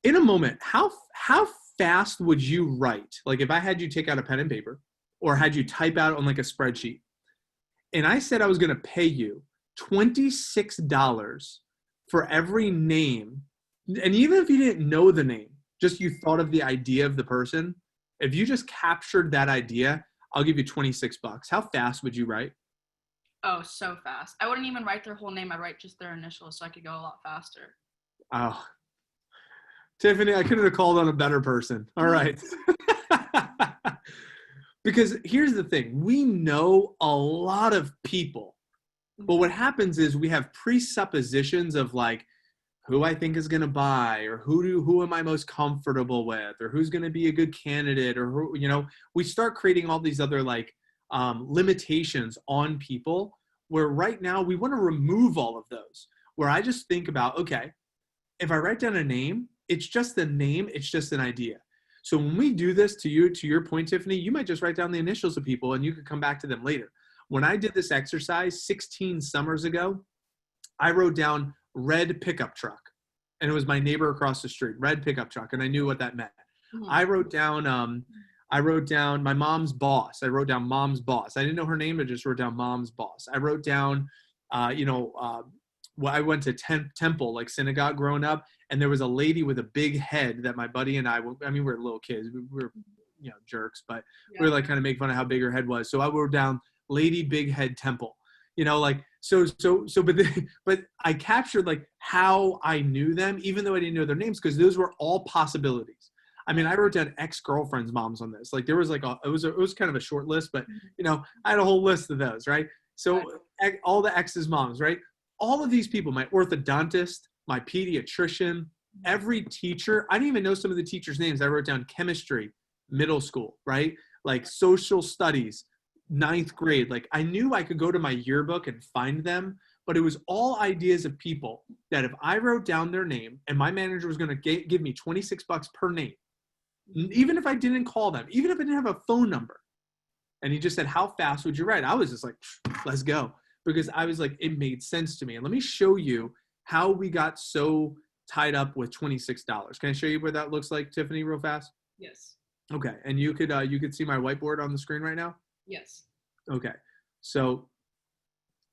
in a moment, how fast would you write? Like if I had you take out a pen and paper or had you type out on like a spreadsheet and I said I was going to pay you $26 for every name, and even if you didn't know the name, just you thought of the idea of the person, if you just captured that idea, I'll give you $26. How fast would you write? Oh, so fast. I wouldn't even write their whole name. I'd write just their initials so I could go a lot faster. Oh, Tiffany, I couldn't have called on a better person. All right. Because here's the thing. We know a lot of people, but what happens is we have presuppositions of like who I think is going to buy, or who am I most comfortable with, or who's going to be a good candidate, or who, we start creating all these other like limitations on people, where right now we want to remove all of those, where I just think about, okay, if I write down a name, it's just a name, it's just an idea. So when we do this, to your point, Tiffany, you might just write down the initials of people and you could come back to them later. When I did this exercise 16 summers ago, I wrote down red pickup truck, and it was my neighbor across the street, red pickup truck, and I knew what that meant. Mm-hmm. I wrote down my mom's boss. I wrote down mom's boss. I didn't know her name, I just wrote down mom's boss. I wrote down, I went to temple, like synagogue growing up, and there was a lady with a big head that my buddy and we were little kids. We were, jerks, but we were like kind of make fun of how big her head was. So I wrote down lady big head temple, but I captured like how I knew them, even though I didn't know their names, because those were all possibilities. I mean, I wrote down ex-girlfriends' moms on this. Like there was like it was kind of a short list, but I had a whole list of those, right? So all the ex's moms, right? All of these people, my orthodontist, my pediatrician, every teacher. I didn't even know some of the teachers' names. I wrote down chemistry, middle school, right? Like social studies, 9th grade. Like I knew I could go to my yearbook and find them, but it was all ideas of people that if I wrote down their name and my manager was going to give me $26 per name, even if I didn't call them, even if I didn't have a phone number, and he just said, how fast would you write? I was just like, let's go. Because I was like, it made sense to me. And let me show you how we got so tied up with $26. Can I show you what that looks like, Tiffany, real fast? Yes. Okay. And you could see my whiteboard on the screen right now? Yes. Okay. So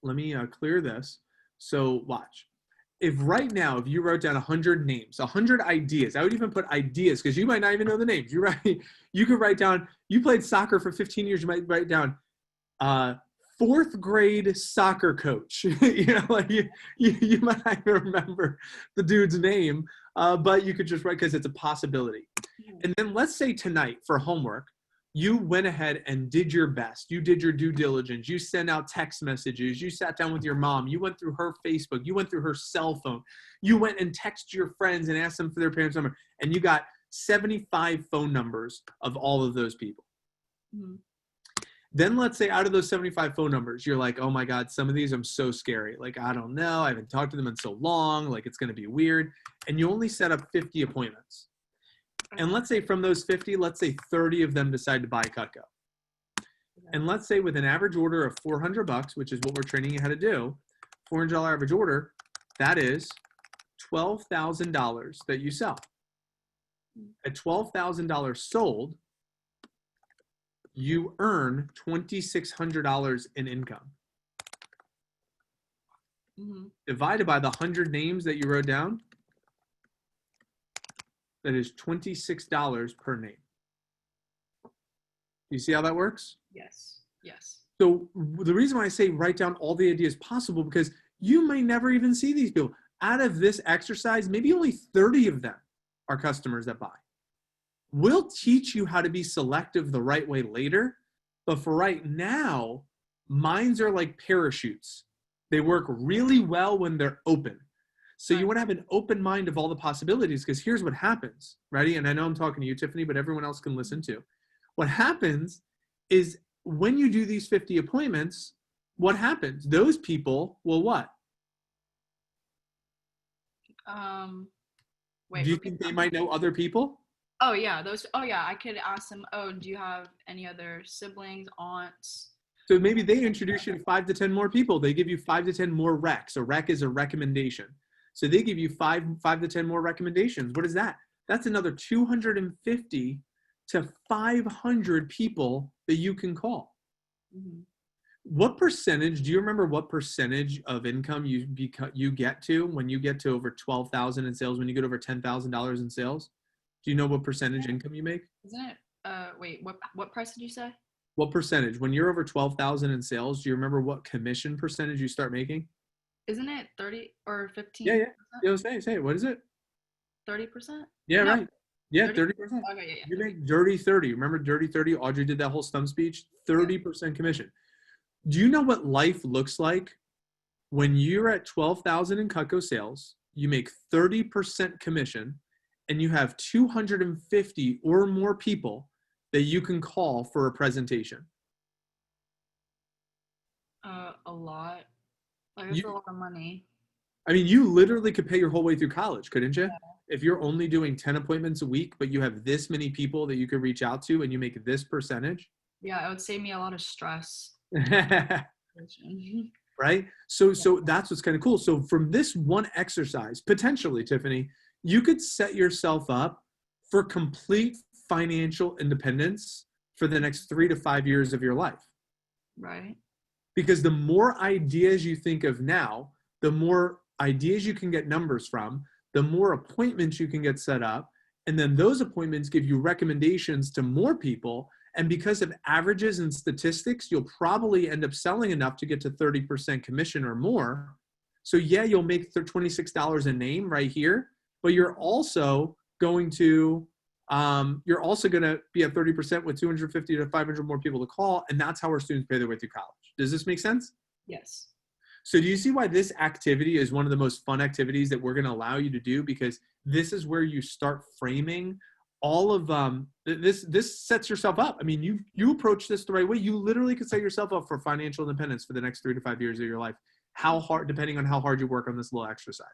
let me clear this. So watch. If right now, if you wrote down 100 names, 100 ideas, I would even put ideas because you might not even know the names. You could write down, you played soccer for 15 years, you might write down 4th grade soccer coach. You might not even remember the dude's name, but you could just write because it's a possibility. And then let's say tonight for homework, you went ahead and did your best. You did your due diligence. You sent out text messages. You sat down with your mom. You went through her Facebook. You went through her cell phone. You went and texted your friends and asked them for their parents' number. And you got 75 phone numbers of all of those people. Mm-hmm. Then let's say out of those 75 phone numbers, you're like, oh my God, some of these I'm so scary. Like, I don't know. I haven't talked to them in so long. Like, it's going to be weird. And you only set up 50 appointments. And let's say from those 50, let's say 30 of them decide to buy Cutco. And let's say with an average order of $400, which is what we're training you how to do, $400 average order, that is $12,000 that you sell. At $12,000 sold, you earn $2,600 in income. Mm-hmm. Divided by the 100 names that you wrote down, that is $26 per name. You see how that works? Yes. Yes. So the reason why I say write down all the ideas possible, because you may never even see these people. Out of this exercise, maybe only 30 of them are customers that buy. We'll teach you how to be selective the right way later, but for right now, minds are like parachutes. They work really well when they're open. So you want to have an open mind of all the possibilities, because here's what happens. Ready? And I know I'm talking to you, Tiffany, but everyone else can listen too. What happens is when you do these 50 appointments, what happens? Those people will what? Wait. Do you think they might know other people? Oh yeah, I could ask them, oh, do you have any other siblings, aunts? So maybe they introduce you to 5 to 10 more people. They give you 5 to 10 more recs. A rec is a recommendation. So they give you five to 10 more recommendations. What is that? That's another 250 to 500 people that you can call. Mhm. What percentage, do you remember what percentage of income you get to when you get to over 12,000 in sales, when you get over $10,000 in sales? Do you know what percentage income you make? Isn't it? Wait, what price did you say? What percentage? When you're over 12,000 in sales, do you remember what commission percentage you start making? Isn't it 30 or Yeah, 15%? yeah. Yeah, say it. What is it? 30%? Yeah, No, right. Yeah, 30. 30%. Okay, yeah, yeah. You 30. make dirty 30. Remember dirty 30? Audrey did that whole stump speech. 30% commission. Do you know what life looks like when you're at 12,000 in Cutco sales, you make 30% commission, and you have 250 or more people that you can call for a presentation? A lot. Like that's a You, lot of money. I mean, you literally could pay your whole way through college, couldn't you? If you're only doing 10 appointments a week, but you have this many people that you could reach out to and you make this percentage. Yeah, it would save me a lot of stress. Right? So that's what's kind of cool. So from this one exercise, potentially, Tiffany, you could set yourself up for complete financial independence for the next 3 to 5 years of your life. Right. Because the more ideas you think of now, the more ideas you can get numbers from, the more appointments you can get set up. And then those appointments give you recommendations to more people. And because of averages and statistics, you'll probably end up selling enough to get to 30% commission or more. So yeah, you'll make $26 a name right here, but you're also going to be at 30% with 250 to 500 more people to call. And that's how our students pay their way through college. Does this make sense? Yes. So do you see why this activity is one of the most fun activities that we're going to allow you to do? Because this is where you start framing all of this sets yourself up. I mean, you approach this the right way. You literally could set yourself up for financial independence for the next 3 to 5 years of your life. How hard, depending on how hard you work on this little exercise.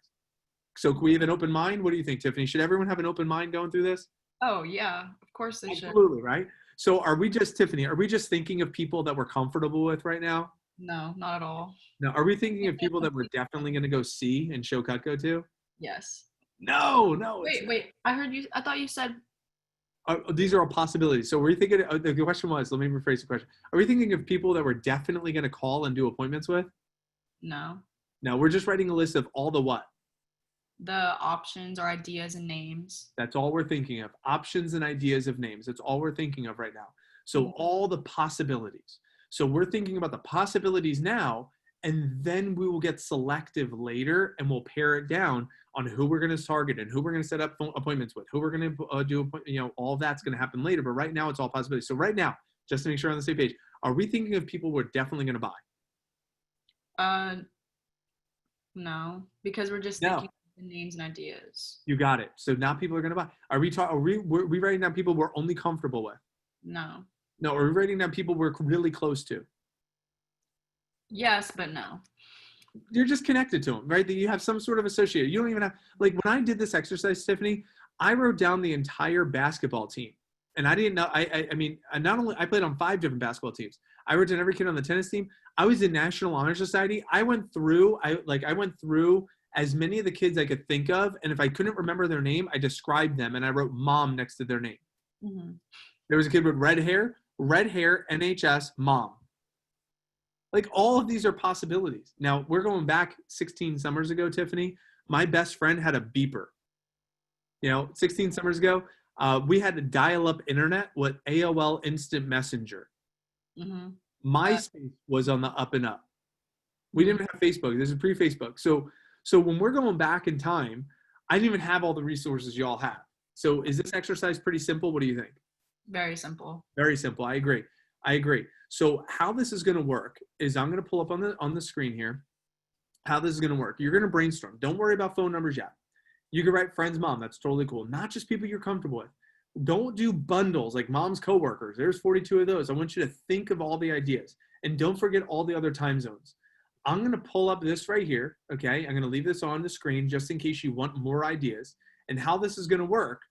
So can we have an open mind? What do you think, Tiffany? Should everyone have an open mind going through this? Oh yeah, of course they should. Absolutely, right? So Tiffany, are we just thinking of people that we're comfortable with right now? No, not at all. Now, are we thinking of people that we're definitely going to go see and show Cutco to? Yes. No, it's Wait. I heard you. I thought you said these are all possibilities. So we're thinking, the question was, let me rephrase the question. Are we thinking of people that we're definitely going to call and do appointments with? no. No, we're just writing a list of all the what? The options or ideas and names. That's all we're thinking of. Options and ideas of names. That's all we're thinking of right now. So all the possibilities. So we're thinking about the possibilities now, and then we will get selective later, and we'll pare it down on who we're going to target and who we're going to set up appointments with, who we're going to do, all that's going to happen later. But right now, it's all possibilities. So right now, just to make sure we're on the same page, are we thinking of people we're definitely going to buy? No, because we're just thinking of the names and ideas. You got it. So now people are going to buy. Are we writing down people we're only comfortable with? No. No, are we writing down people we're really close to? Yes, but no. You're just connected to them, right? That you have some sort of associated. You don't even have, like when I did this exercise, Tiffany, I wrote down the entire basketball team. And I didn't know, I mean, not only, I played on 5 different basketball teams. I wrote down every kid on the tennis team. I was in National Honor Society. I went through as many of the kids I could think of. And if I couldn't remember their name, I described them and I wrote mom next to their name. Mm-hmm. There was a kid with red hair, NHS, mom. Like all of these are possibilities. Now we're going back 16 summers ago, Tiffany. My best friend had a beeper. 16 summers ago, we had to dial up internet with AOL Instant Messenger. Mm-hmm. MySpace was on the up and up. We didn't even have Facebook. This is pre-Facebook. So when we're going back in time, I didn't even have all the resources y'all have. So is this exercise pretty simple? What do you think? Very simple. Very simple. I agree. So how this is going to work is I'm going to pull up on the screen here how this is going to work. You're going to brainstorm. Don't worry about phone numbers yet. You can write friend's mom. That's totally cool. Not just people you're comfortable with. Don't do bundles like mom's coworkers. There's 42 of those. I want you to think of all the ideas. And don't forget all the other time zones. I'm going to pull up this right here. Okay. I'm going to leave this on the screen just in case you want more ideas. And how this is going to work.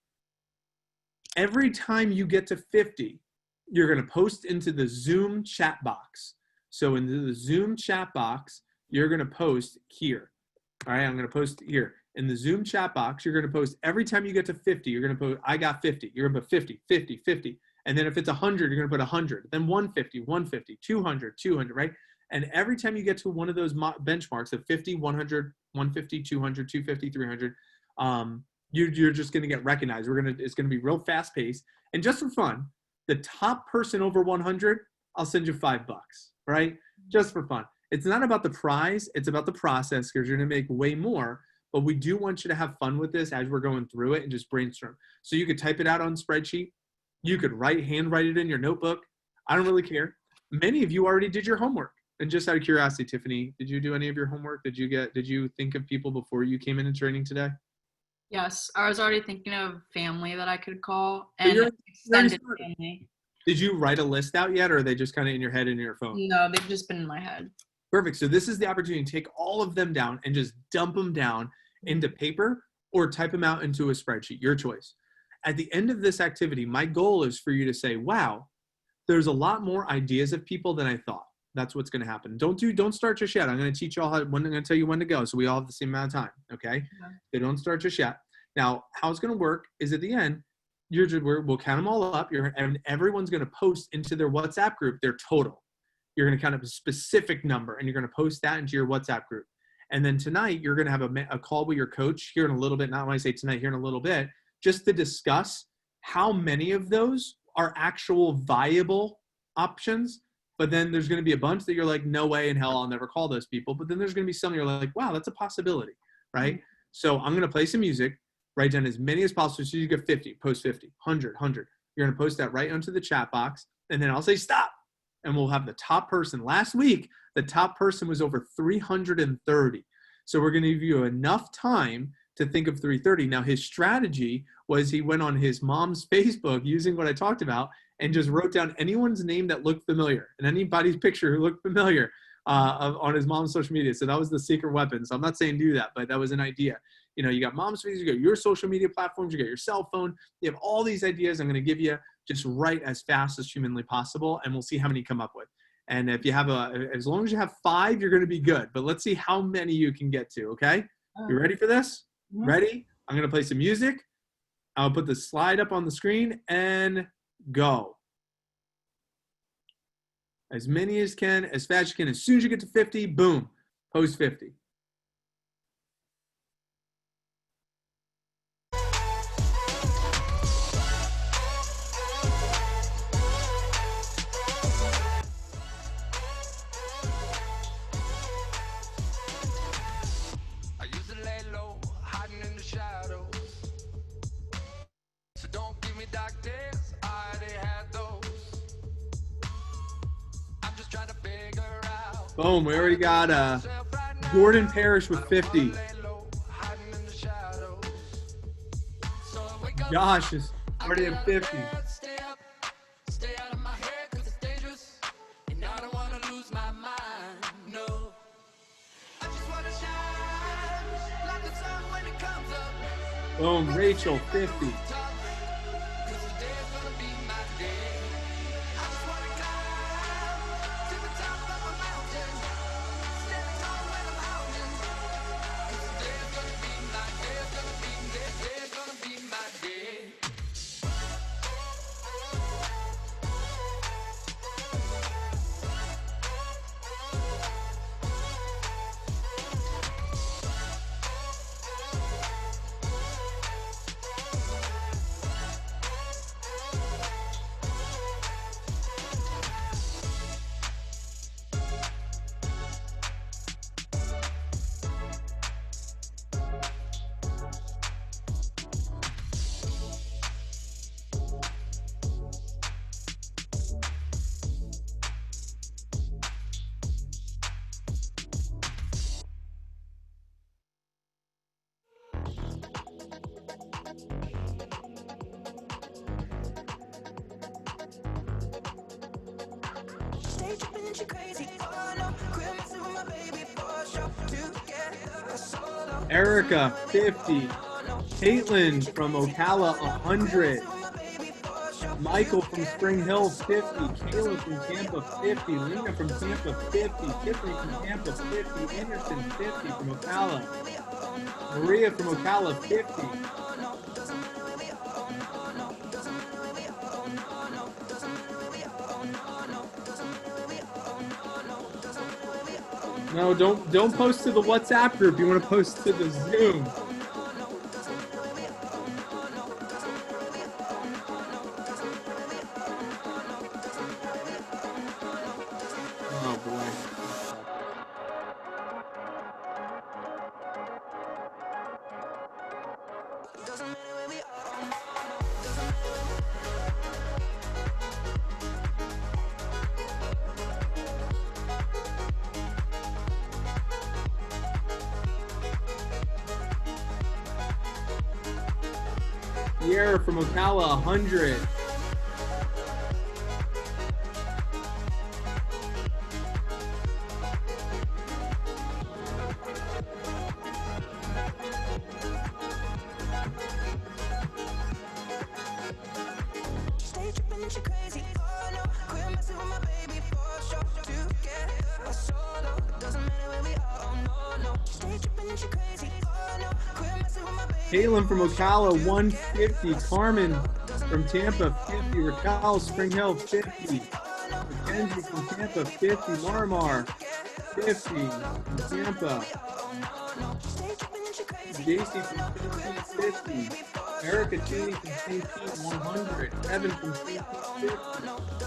Every time you get to 50, you're going to post into the Zoom chat box. So into the Zoom chat box, you're going to post here. All right, I'm going to post here. In the Zoom chat box, you're going to post every time you get to 50, you're going to post, I got 50. You're going to put 50, 50, 50. And then if it's 100, you're going to put 100. Then 150, 150, 200, 200, right? And every time you get to one of those benchmarks of 50, 100, 150, 200, 250, 300, you're just going to get recognized. It's going to be real fast paced. And just for fun, the top person over 100, I'll send you $5, right? Just for fun. It's not about the prize. It's about the process, because you're going to make way more. But we do want you to have fun with this as we're going through it and just brainstorm. So you could type it out on a spreadsheet. You could handwrite it in your notebook. I don't really care. Many of you already did your homework. And just out of curiosity, Tiffany, did you do any of your homework? Did you think of people before you came into training today? Yes, I was already thinking of family that I could call So and extended family. Did you write a list out yet, or are they just kind of in your head and in your phone? No, they've just been in my head. Perfect. So this is the opportunity to take all of them down and just dump them down into paper or type them out into a spreadsheet, your choice. At the end of this activity, my goal is for you to say, wow, there's a lot more ideas of people than I thought. That's what's going to happen. Don't start just yet. I'm going to teach you all I'm going to tell you when to go. So we all have the same amount of time. Okay. So don't start just yet. Now, how it's going to work is at the end, we'll count them all up. And everyone's going to post into their WhatsApp group their total. You're going to count up a specific number, and you're going to post that into your WhatsApp group. And then tonight, you're going to have a call with your coach here in a little bit. Not when I say tonight, here in a little bit, just to discuss how many of those are actual viable options. But then there's going to be a bunch that you're like, no way in hell, I'll never call those people. But then there's going to be some you're like, wow, that's a possibility, right? So I'm going to play some music, write down as many as possible. So you get 50, post 50, 100, 100. You're going to post that right onto the chat box. And then I'll say, stop. And we'll have the top person. Last week, the top person was over 330. So we're going to give you enough time to think of 330. Now, his strategy was he went on his mom's Facebook using what I talked about and just wrote down anyone's name that looked familiar and anybody's picture who looked familiar on his mom's social media. So that was the secret weapon. So I'm not saying do that, but that was an idea. You know, you got mom's Facebook, you got your social media platforms, you got your cell phone. You have all these ideas I'm going to give you. Just write as fast as humanly possible, and we'll see how many you come up with. And if you have as long as you have 5, you're going to be good. But let's see how many you can get to, okay? You ready for this? Mm-hmm. Ready? I'm going to play some music. I'll put the slide up on the screen and go. As many as can, as fast as you can. As soon as you get to 50, boom, post 50. Boom, we already got Gordon Parrish with 50. Josh is already at 50. Boom, Rachel, 50. Erica, 50. Caitlin from Ocala, 100. Michael from Spring Hill, 50. Kayla from Tampa, 50. Lena from Tampa, 50. Tiffany from Tampa, 50. Anderson, 50 from Ocala. Maria from Ocala, 50. No, don't post to the WhatsApp group. You want to post to the Zoom. Oh boy. Sierra from Ocala, 100. Caitlin from Ocala, 150. Carmen from Tampa, 50. Raquel, Spring Hill, 50. Mackenzie from Tampa, 50. Marmar, 50 from Tampa. JC from St. Pete, 50. Erica Cheney from St. Pete, 100. Evan from St. Pete, 50.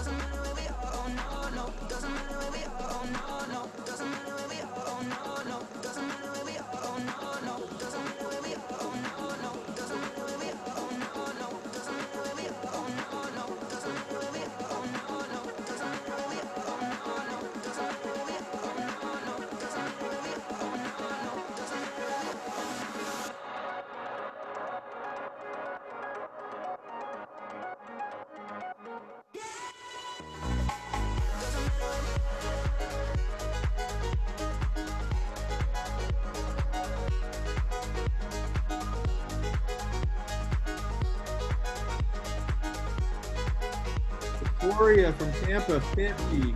Victoria from Tampa, 50. St. Pete,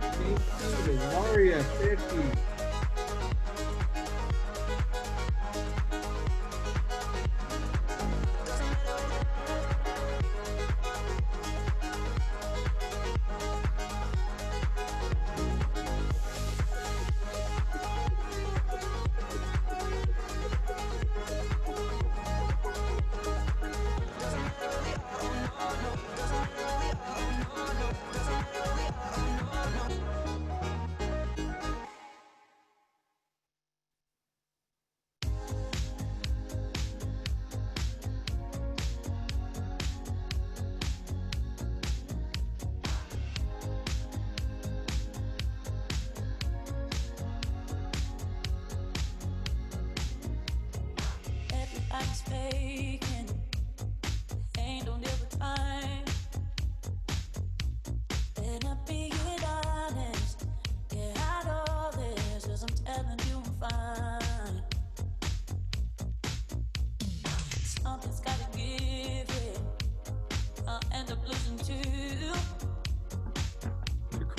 Azaria, 50.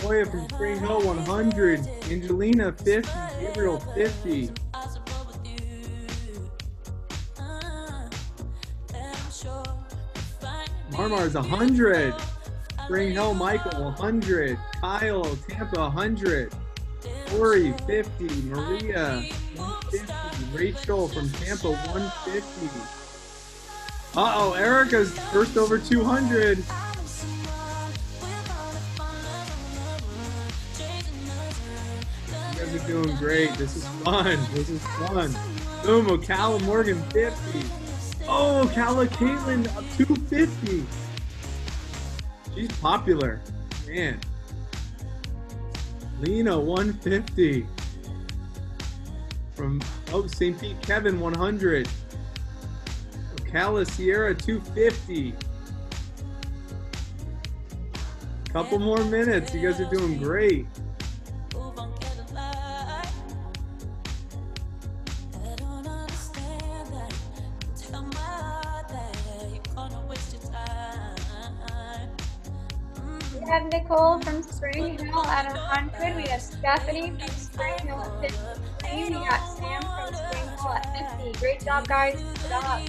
Victoria from Spring Hill, 100. Angelina, 50. Gabriel, 50. Marmar's 100. Spring Hill, Michael, 100. Kyle, Tampa, 100. Corey, 50. Maria, 150. Rachel from Tampa, 150. Uh-oh, Erica's first over 200. You guys are doing great. This is fun. This is fun. Boom, Ocala Morgan, 50. Oh, Ocala Caitlin, 250. She's popular. Man. Lena, 150. From St. Pete, Kevin, 100. Ocala Sierra, 250. Couple more minutes. You guys are doing great. We have Nicole from Spring Hill at 100. We have Stephanie from Spring Hill at 50. We got Sam from Spring Hill Chanel at 50. Great job, guys. Keep it up.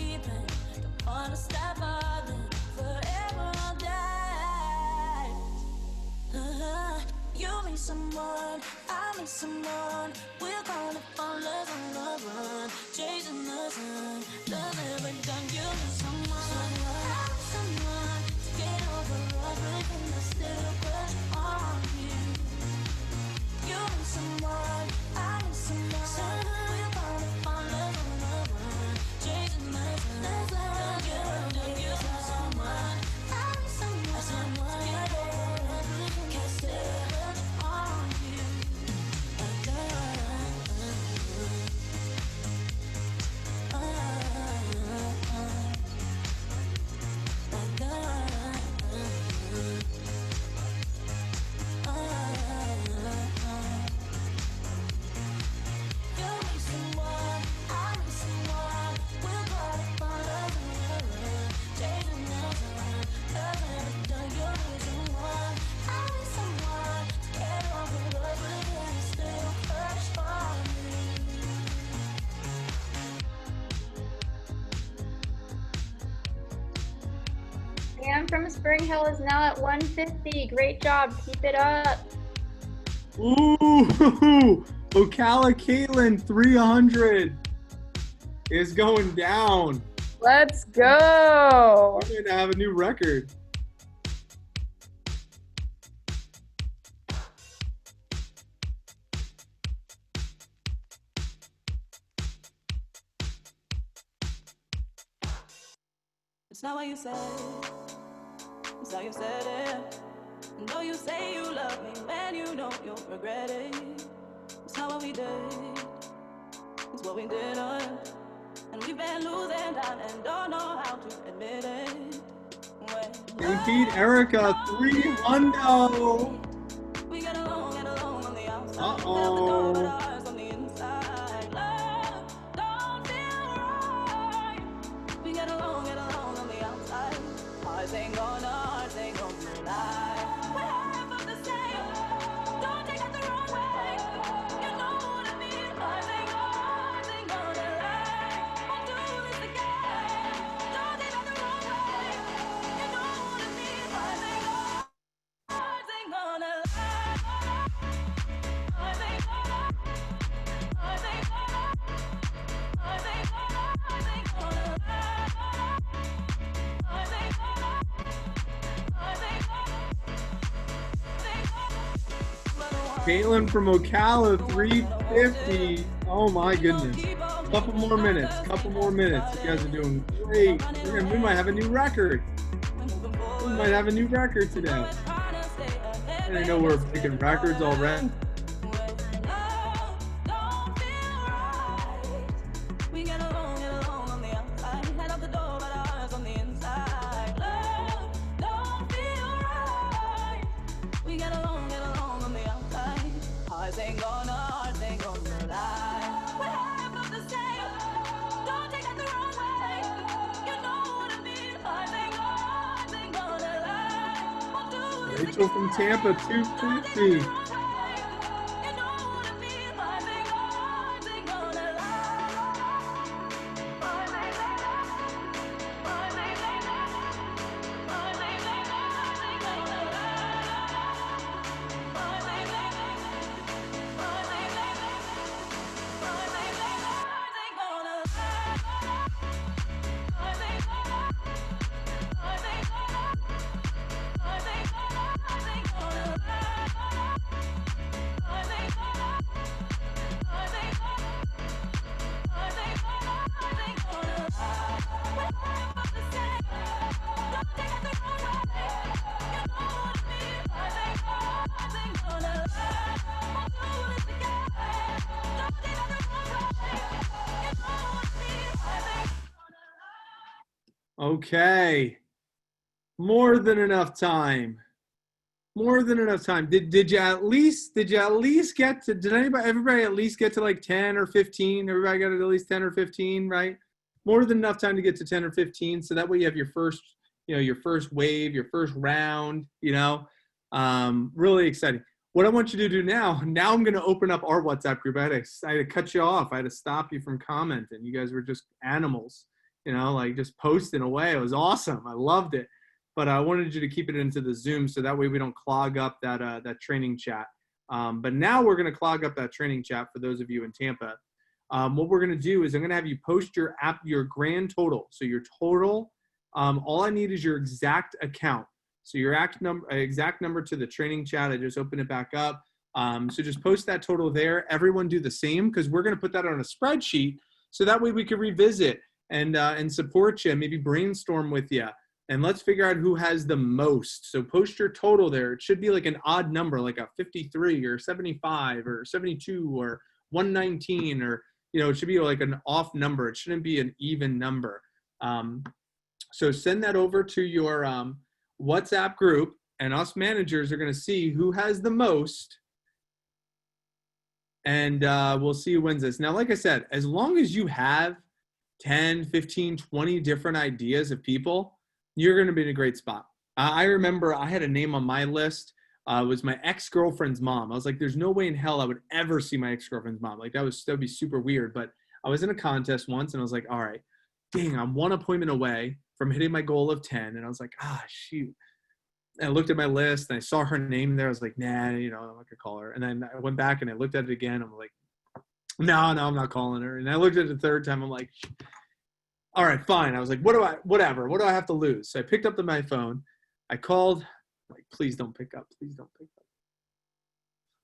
You meet someone, I meet someone. We're gonna fall as on the run, chasing the sun. Love never done. You meet someone, I meet someone. To get over everything that's still crush on you. You meet someone, I meet someone. We're gonna fall as on the run, chasing the sun. Love never done. You meet someone, I meet someone. To get over everything that's still crush on you. Dan from Spring Hill is now at 150. Great job. Keep it up. Ooh, Ocala Caitlin 300 is going down. Let's go. We're going to have a new record. It's not what you say, it's how you said it. And though you say you love me, when you know you'll regret it. It's not what we did, it's what we didn't. And we've been losing time and don't know how to admit it. Repeat Erica 300. We get along on the outside. Uh-oh. But our hearts on the inside. Love don't feel right. We get along on the outside. Hearts ain't gonna lie. We're half of the same. Don't take it the wrong way. You know what I mean. Hearts ain't gonna lie. Won't do this again. Don't take it the wrong way. You know what I mean. Hearts ain't gonna lie. Hearts ain't gonna Caitlin from Ocala 350. Oh my goodness. Couple more minutes. You guys are doing great. We might have a new record. We might have a new record today. I didn't know we're picking records already. We get along on the outside. Head out the door, but our hearts on the inside. Love don't feel right. We get along on the outside. Hearts ain't gonna lie. We're half of the same. Don't take that the wrong way. You know what I mean. Hearts ain't gonna lie. Won't do this Rachel from Tampa 250. Okay. More than enough time. Did you at least get to, everybody at least get to like 10 or 15? Everybody got at least 10 or 15, right? More than enough time to get to 10 or 15. So that way you have your first wave, your first round, really exciting. what I want you to do now I'm going to open up our WhatsApp group. I had to cut you off. I had to stop you from commenting. You guys were just animals, like just posting away. It was awesome. I loved it. But I wanted you to keep it into the Zoom so that way we don't clog up that training chat. But now we're going to clog up that training chat for those of you in Tampa. What we're going to do is I'm going to have you post your grand total. So your total, all I need is your exact account. So your exact number to the training chat. I just opened it back up. So just post that total there. Everyone do the same because we're going to put that on a spreadsheet so that way we can revisit and support you, maybe brainstorm with you. And let's figure out who has the most. So post your total there. It should be like an odd number, like a 53 or 75 or 72 or 119 or, it should be like an off number. It shouldn't be an even number. So send that over to your WhatsApp group, and us managers are going to see who has the most. And we'll see who wins this. Now, like I said, as long as you have 10, 15, 20 different ideas of people, you're going to be in a great spot. I remember I had a name on my list. It was my ex-girlfriend's mom. I was like, there's no way in hell I would ever see my ex-girlfriend's mom. Like that would be super weird. But I was in a contest once and I was like, all right, dang, I'm one appointment away from hitting my goal of 10. And I was like, shoot. And I looked at my list and I saw her name there. I was like, nah, I'm not going to call her. And then I went back and I looked at it again. I'm like, no, I'm not calling her. And I looked at it the third time. I'm like, all right, fine. I was like, whatever. What do I have to lose? So I picked up my phone. I called. Like, please don't pick up. Please don't pick up.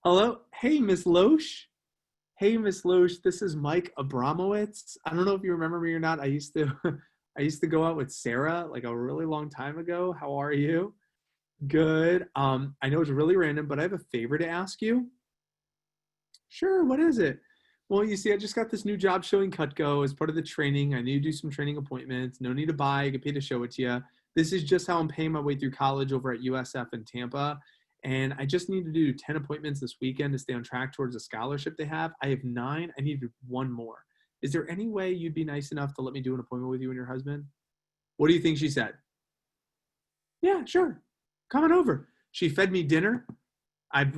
Hello? Hey, Miss Loesch. Hey, Miss Loesch. This is Mike Abramowitz. I don't know if you remember me or not. I used to go out with Sarah like a really long time ago. How are you? Good. I know it's really random, but I have a favor to ask you. Sure. What is it? Well, you see, I just got this new job showing Cutco as part of the training. I need to do some training appointments. No need to buy. I get paid to show it to you. This is just how I'm paying my way through college over at USF in Tampa. And I just need to do 10 appointments this weekend to stay on track towards a scholarship they have. I have 9. I need to do 1 more. Is there any way you'd be nice enough to let me do an appointment with you and your husband? What do you think she said? Yeah, sure. Come on over. She fed me dinner.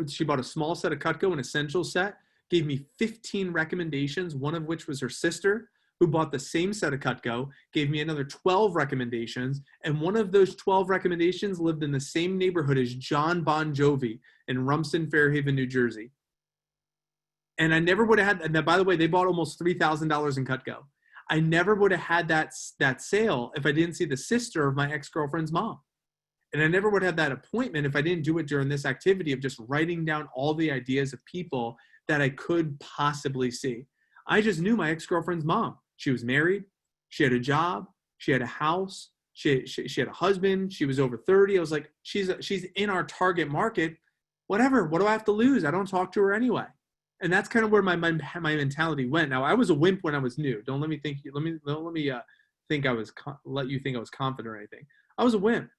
She bought a small set of Cutco, an essential set. Gave me 15 recommendations, one of which was her sister, who bought the same set of Cutco, gave me another 12 recommendations, and one of those 12 recommendations lived in the same neighborhood as John Bon Jovi in Rumson, Fairhaven, New Jersey. And I never would have had, and by the way, they bought almost $3,000 in Cutco. I never would have had that sale if I didn't see the sister of my ex-girlfriend's mom. And I never would have that appointment if I didn't do it during this activity of just writing down all the ideas of people that I could possibly see. I just knew my ex-girlfriend's mom. She was married. She had a job. She had a house. She had a husband. She was over 30. I was like, she's in our target market. Whatever. What do I have to lose? I don't talk to her anyway. And that's kind of where my mentality went. Now, I was a wimp when I was new. Don't let me think. Let me think I was let you think I was confident or anything. I was a wimp.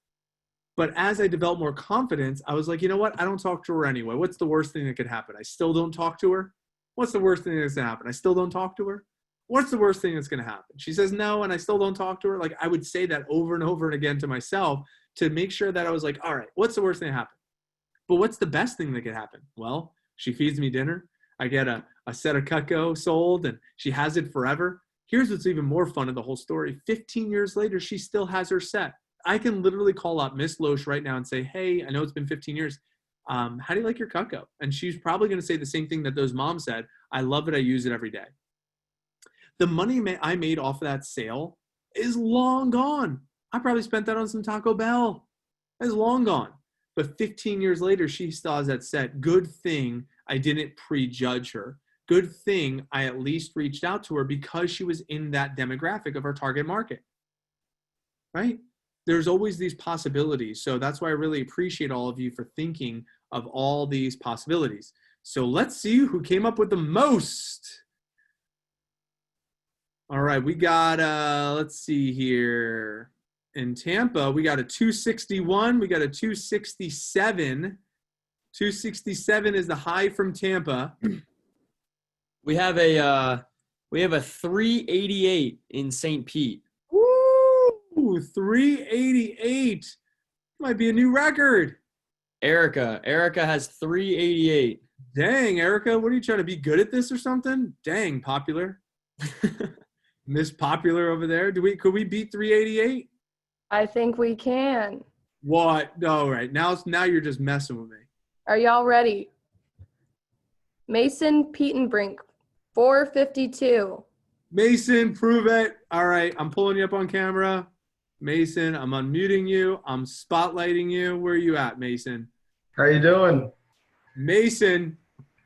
But as I developed more confidence, I was like, you know what? I don't talk to her anyway. What's the worst thing that could happen? I still don't talk to her. What's the worst thing that's going to happen? I still don't talk to her. What's the worst thing that's going to happen? She says no, and I still don't talk to her. Like, I would say that over and over and again to myself to make sure that I was like, all right, what's the worst thing that happen? But what's the best thing that could happen? Well, she feeds me dinner. I get a set of Cutco sold, and she has it forever. Here's what's even more fun of the whole story. 15 years later, she still has her set. I can literally call up Miss Loesch right now and say, hey, I know it's been 15 years. How do you like your Cutco? And she's probably going to say the same thing that those moms said. I love it. I use it every day. The money I made off of that sale is long gone. I probably spent that on some Taco Bell. It's long gone. But 15 years later, she still has that set. Good thing I didn't prejudge her. Good thing I at least reached out to her because she was in that demographic of our target market. Right? There's always these possibilities. So that's why I really appreciate all of you for thinking of all these possibilities. So let's see who came up with the most. All right, we got, let's see here. In Tampa, we got a 261. We got a 267. 267 is the high from Tampa. We have a 388 in St. Pete. Woo! 388. Might be a new record. Erica. Erica has 388. Dang, Erica, what are you trying to be good at this or something? Dang, popular. Miss Popular over there. Could we beat 388? I think we can. What? No, right. Now you're just messing with me. Are y'all ready? Mason Petenbrink, 452. Mason, prove it. All right, I'm pulling you up on camera. Mason, I'm unmuting you. I'm spotlighting you. Where are you at, Mason? How you doing? Mason,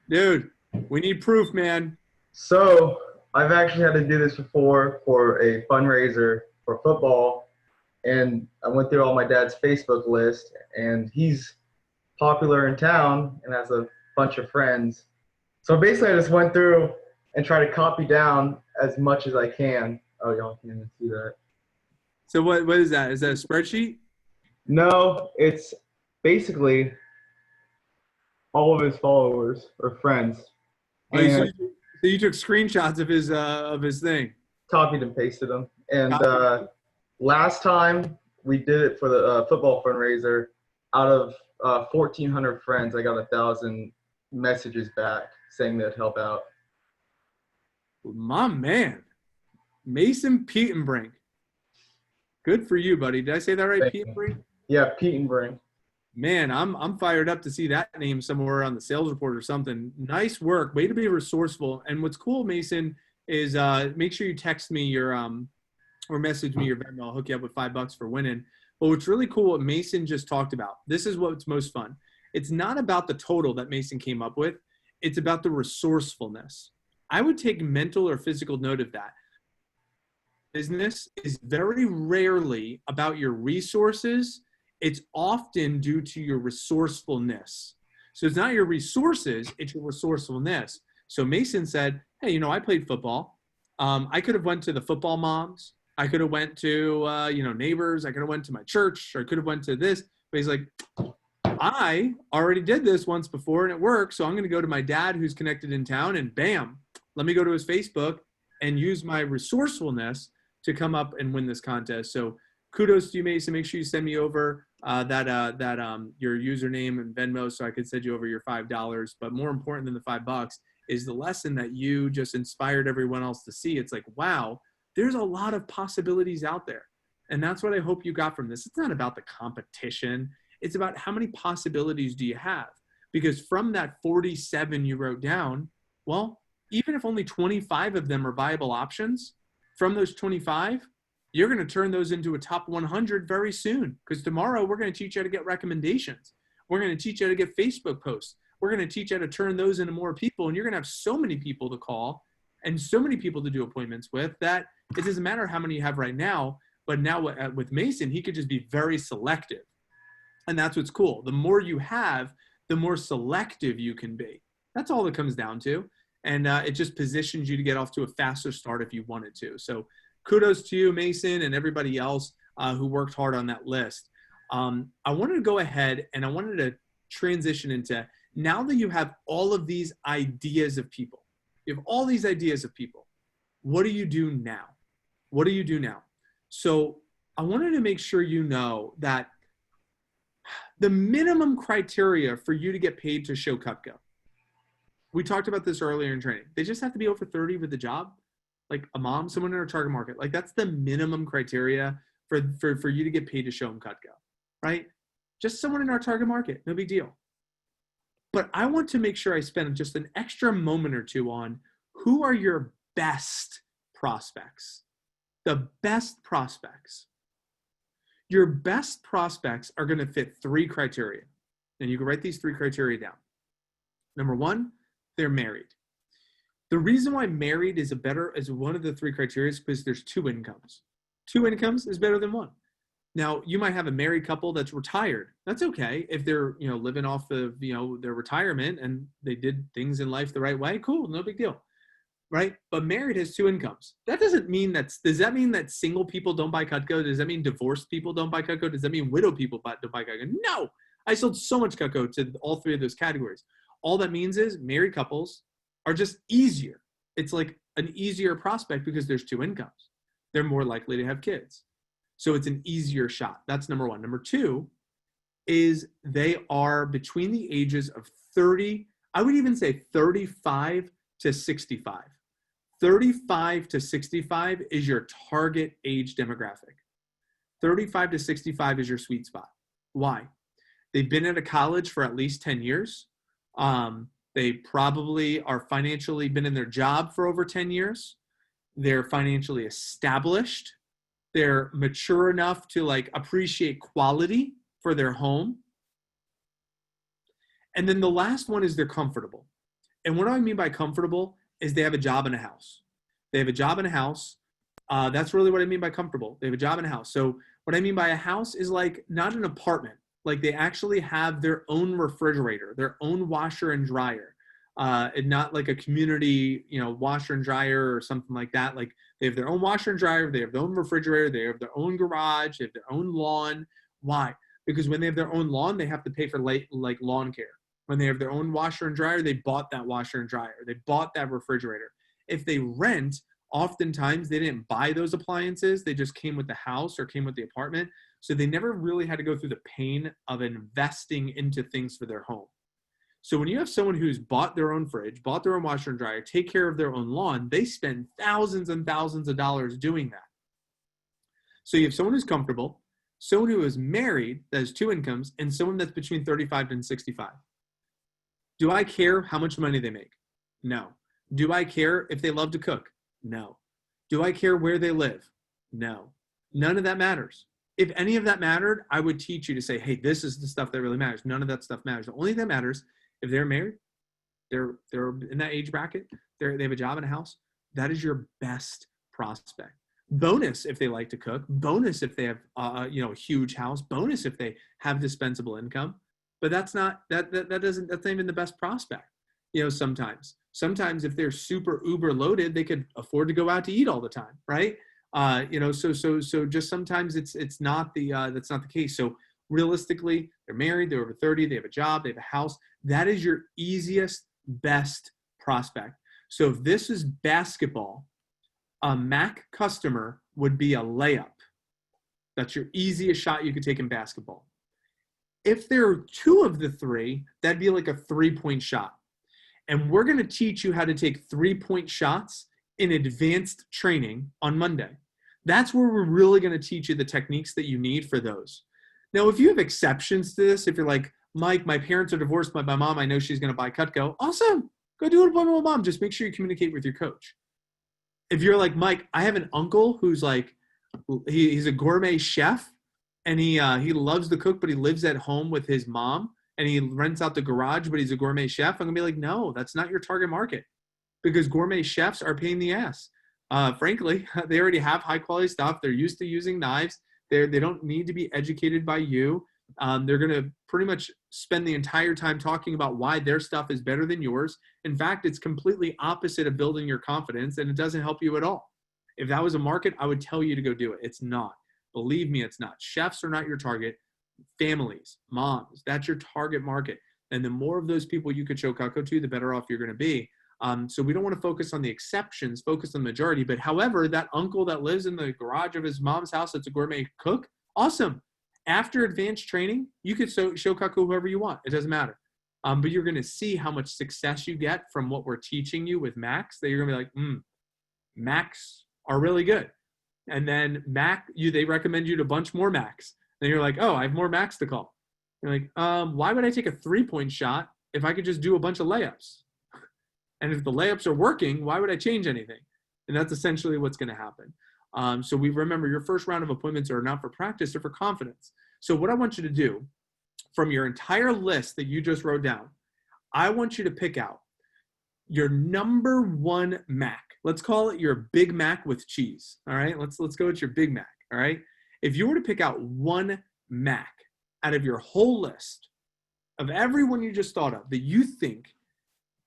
dude, we need proof, man. So I've actually had to do this before for a fundraiser for football, and I went through all my dad's Facebook list, and he's popular in town and has a bunch of friends. So basically I just went through and tried to copy down as much as I can. Oh, y'all can't even see that. So what is that? Is that a spreadsheet? No, it's basically all of his followers or friends. Oh, And so you took screenshots of his thing. copied and pasted them. And Copied. last time we did it for the football fundraiser, out of 1,400 friends, I got 1,000 messages back saying they'd help out. My man, Mason Petenbrink. Good for you, buddy. Did I say that right, Thank you. Petenbrink? Yeah, Petenbrink. Man, I'm fired up to see that name somewhere on the sales report or something. Nice work. Way to be resourceful. And what's cool, Mason, is make sure you text me your or message me your Venmo. I'll hook you up with $5 for winning. But what's really cool, what Mason just talked about, this is what's most fun. It's not about the total that Mason came up with. It's about the resourcefulness. I would take mental or physical note of that. Business is very rarely about your resources. It's often due to your resourcefulness. So it's not your resources, it's your resourcefulness. So Mason said, hey, I played football. I could have went to the football moms. I could have went to, neighbors. I could have went to my church. Or I could have went to this. But he's like, I already did this once before and it worked. So I'm going to go to my dad who's connected in town and bam, let me go to his Facebook and use my resourcefulness to come up and win this contest. So kudos to you, Mason. Make sure you send me over your username and Venmo so I could send you over your $5. But more important than the $5 is the lesson that you just inspired everyone else to see. It's like, wow, there's a lot of possibilities out there. And that's what I hope you got from this. It's not about the competition. It's about how many possibilities do you have? Because from that 47 you wrote down, well, even if only 25 of them are viable options, from those 25, you're going to turn those into a top 100 very soon. Because tomorrow we're going to teach you how to get recommendations. We're going to teach you how to get Facebook posts. We're going to teach you how to turn those into more people. And you're going to have so many people to call and so many people to do appointments with that it doesn't matter how many you have right now. But now with Mason, he could just be very selective. And that's what's cool. The more you have, the more selective you can be. That's all it comes down to. And it just positions you to get off to a faster start if you wanted to. So kudos to you, Mason, and everybody else who worked hard on that list. I wanted to go ahead and I wanted to transition into, now that you have all of these ideas of people, what do you do now? What do you do now? So I wanted to make sure you know that the minimum criteria for you to get paid to show Cutco, we talked about this earlier in training. They just have to be over 30 with the job, like a mom, someone in our target market. Like that's the minimum criteria for you to get paid to show them Cutco, right? Just someone in our target market, no big deal. But I want to make sure I spend just an extra moment or two on who are your best prospects. The best prospects. Your best prospects are going to fit 3 criteria. And you can write these 3 criteria down. Number 1, they're married. The reason why married is one of the 3 criteria is because there's 2 incomes. 2 incomes is better than 1. Now, you might have a married couple that's retired. That's okay. If they're, living off of, their retirement and they did things in life the right way, cool, no big deal. Right? But married has 2 incomes. That doesn't mean does that mean that single people don't buy Cutco? Does that mean divorced people don't buy Cutco? Does that mean widowed people don't buy Cutco? No, I sold so much Cutco to all 3 of those categories. All that means is married couples are just easier. It's like an easier prospect because there's 2 incomes. They're more likely to have kids. So it's an easier shot. That's number 1. Number 2, is they are between the ages of 30, I would even say 35 to 65. 35 to 65 is your target age demographic. 35 to 65 is your sweet spot. Why? They've been at a college for at least 10 years. They probably are financially been in their job for over 10 years. They're financially established. They're mature enough to like appreciate quality for their home. And then the last one is they're comfortable. And what do I mean by comfortable is they have a job and a house. They have a job and a house. That's really what I mean by comfortable. They have a job and a house. So what I mean by a house is like not an apartment. Like they actually have their own refrigerator, their own washer and dryer, and not like a community, washer and dryer or something like that. Like they have their own washer and dryer, they have their own refrigerator, they have their own garage, they have their own lawn. Why? Because when they have their own lawn, they have to pay for like lawn care. When they have their own washer and dryer, they bought that washer and dryer. They bought that refrigerator. If they rent, oftentimes they didn't buy those appliances. They just came with the house or came with the apartment. So they never really had to go through the pain of investing into things for their home. So when you have someone who's bought their own fridge, bought their own washer and dryer, take care of their own lawn, they spend thousands and thousands of dollars doing that. So you have someone who's comfortable, someone who is married, that has two incomes, and someone that's between 35 and 65. Do I care how much money they make? No. Do I care if they love to cook? No. Do I care where they live? No. None of that matters. If any of that mattered, I would teach you to say, hey, this is the stuff that really matters. None of that stuff matters. The only thing that matters, if they're married, they're in that age bracket, they have a job and a house, that is your best prospect. Bonus if they like to cook. Bonus if they have a huge house. Bonus if they have dispensable income. But that's not that's not even the best prospect. Sometimes if they're super uber loaded, they could afford to go out to eat all the time, right? So just sometimes it's not that's not the case. So realistically, they're married, they're over 30, they have a job, they have a house. That is your easiest, best prospect. So if this is basketball, a Mac customer would be a layup. That's your easiest shot you could take in basketball. If there are two of the three, that'd be like a 3-point shot. And we're going to teach you how to take 3-point shots in advanced training on Monday. That's where we're really going to teach you the techniques that you need for those. Now, if you have exceptions to this, if you're like, Mike, my parents are divorced by my mom, I know she's going to buy Cutco. Awesome. Go do an appointment with mom. Just make sure you communicate with your coach. If you're like, Mike, I have an uncle who's like, he's a gourmet chef. And he loves to cook, but he lives at home with his mom, and he rents out the garage, but he's a gourmet chef. I'm going to be like, no, that's not your target market, because gourmet chefs are a pain in the ass. Frankly, they already have high-quality stuff. They're used to using knives. They don't need to be educated by you. They're going to pretty much spend the entire time talking about why their stuff is better than yours. In fact, it's completely opposite of building your confidence, and it doesn't help you at all. If that was a market, I would tell you to go do it. It's not. Believe me, it's not. Chefs are not your target. Families, moms, that's your target market. And the more of those people you could show Cutco to, the better off you're going to be. So we don't want to focus on the exceptions, focus on the majority. But however, that uncle that lives in the garage of his mom's house that's a gourmet cook, awesome. After advanced training, you could show Cutco whoever you want. It doesn't matter. But you're going to see how much success you get from what we're teaching you with Macs, that you're going to be like, Macs are really good. And then they recommend you to a bunch more Macs. Then you're like, oh, I have more Macs to call. You're like, why would I take a 3-point shot if I could just do a bunch of layups? And if the layups are working, why would I change anything? And that's essentially what's going to happen. So we remember your first round of appointments are not for practice, they're for confidence. So what I want you to do from your entire list that you just wrote down, I want you to pick out your number one Mac. Let's call it your Big Mac with cheese. All right, let's go with your Big Mac. All right, if you were to pick out one Mac out of your whole list of everyone you just thought of that you think,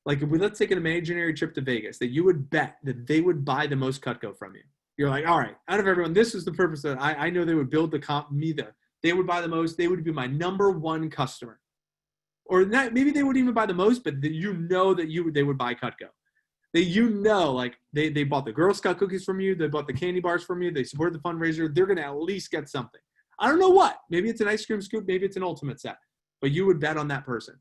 like let's take an imaginary trip to Vegas, that you would bet that they would buy the most Cutco from you. You're like, all right, out of everyone, this is the purpose that I know they would build they would buy the most. They would be my number one customer. Or not, maybe they wouldn't even buy the most, but you know that they would buy Cutco. Like they bought the Girl Scout cookies from you, they bought the candy bars from you, they supported the fundraiser, they're going to at least get something. I don't know what. Maybe it's an ice cream scoop. Maybe it's an ultimate set. But you would bet on that person.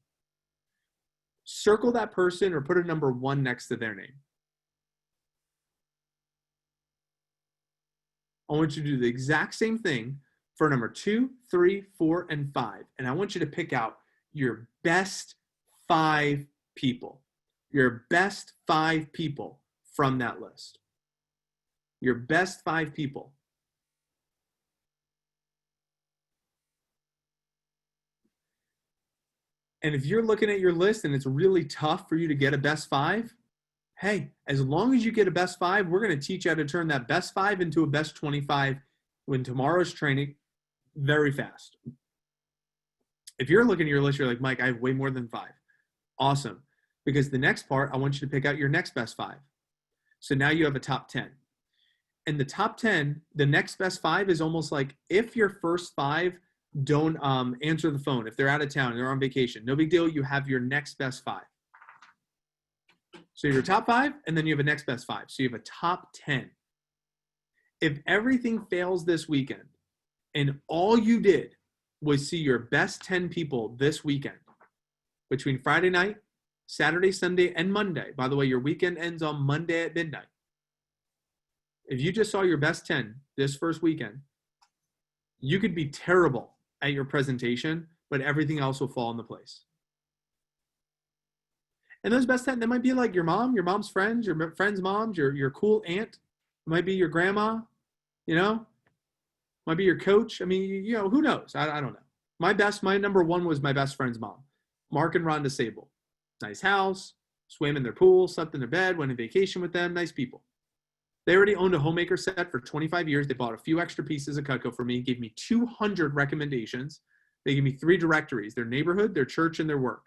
Circle that person or put a number 1 next to their name. I want you to do the exact same thing for number 2, 3, 4, and 5. And I want you to pick out your best 5 people. Your best 5 people from that list. Your best 5 people. And if you're looking at your list and it's really tough for you to get a best 5, hey, as long as you get a best 5, we're going to teach you how to turn that best 5 into a best 25 when tomorrow's training very fast. If you're looking at your list, you're like, Mike, I have way more than 5. Awesome. Because the next part, I want you to pick out your next best 5. So now you have a top 10. And the top 10, the next best 5 is almost like if your first 5 don't answer the phone, if they're out of town, they're on vacation, no big deal, you have your next best 5. So you have your top 5, and then you have a next best 5. So you have a top 10. If everything fails this weekend, and all you did was see your best 10 people this weekend, between Friday night, Saturday, Sunday, and Monday. By the way, your weekend ends on Monday at midnight. If you just saw your best 10 this first weekend, you could be terrible at your presentation, but everything else will fall into place. And those best 10, they might be like your mom, your mom's friends, your friends' moms, your cool aunt. It might be your grandma, you know. Might be your coach. I mean, you know, who knows? I don't know. My number 1 was my best friend's mom, Mark and Rhonda Sable. Nice house, swam in their pool, slept in their bed, went on vacation with them. Nice people. They already owned a homemaker set for 25 years. They bought a few extra pieces of Cutco for me, gave me 200 recommendations. They gave me 3 directories, their neighborhood, their church, and their work.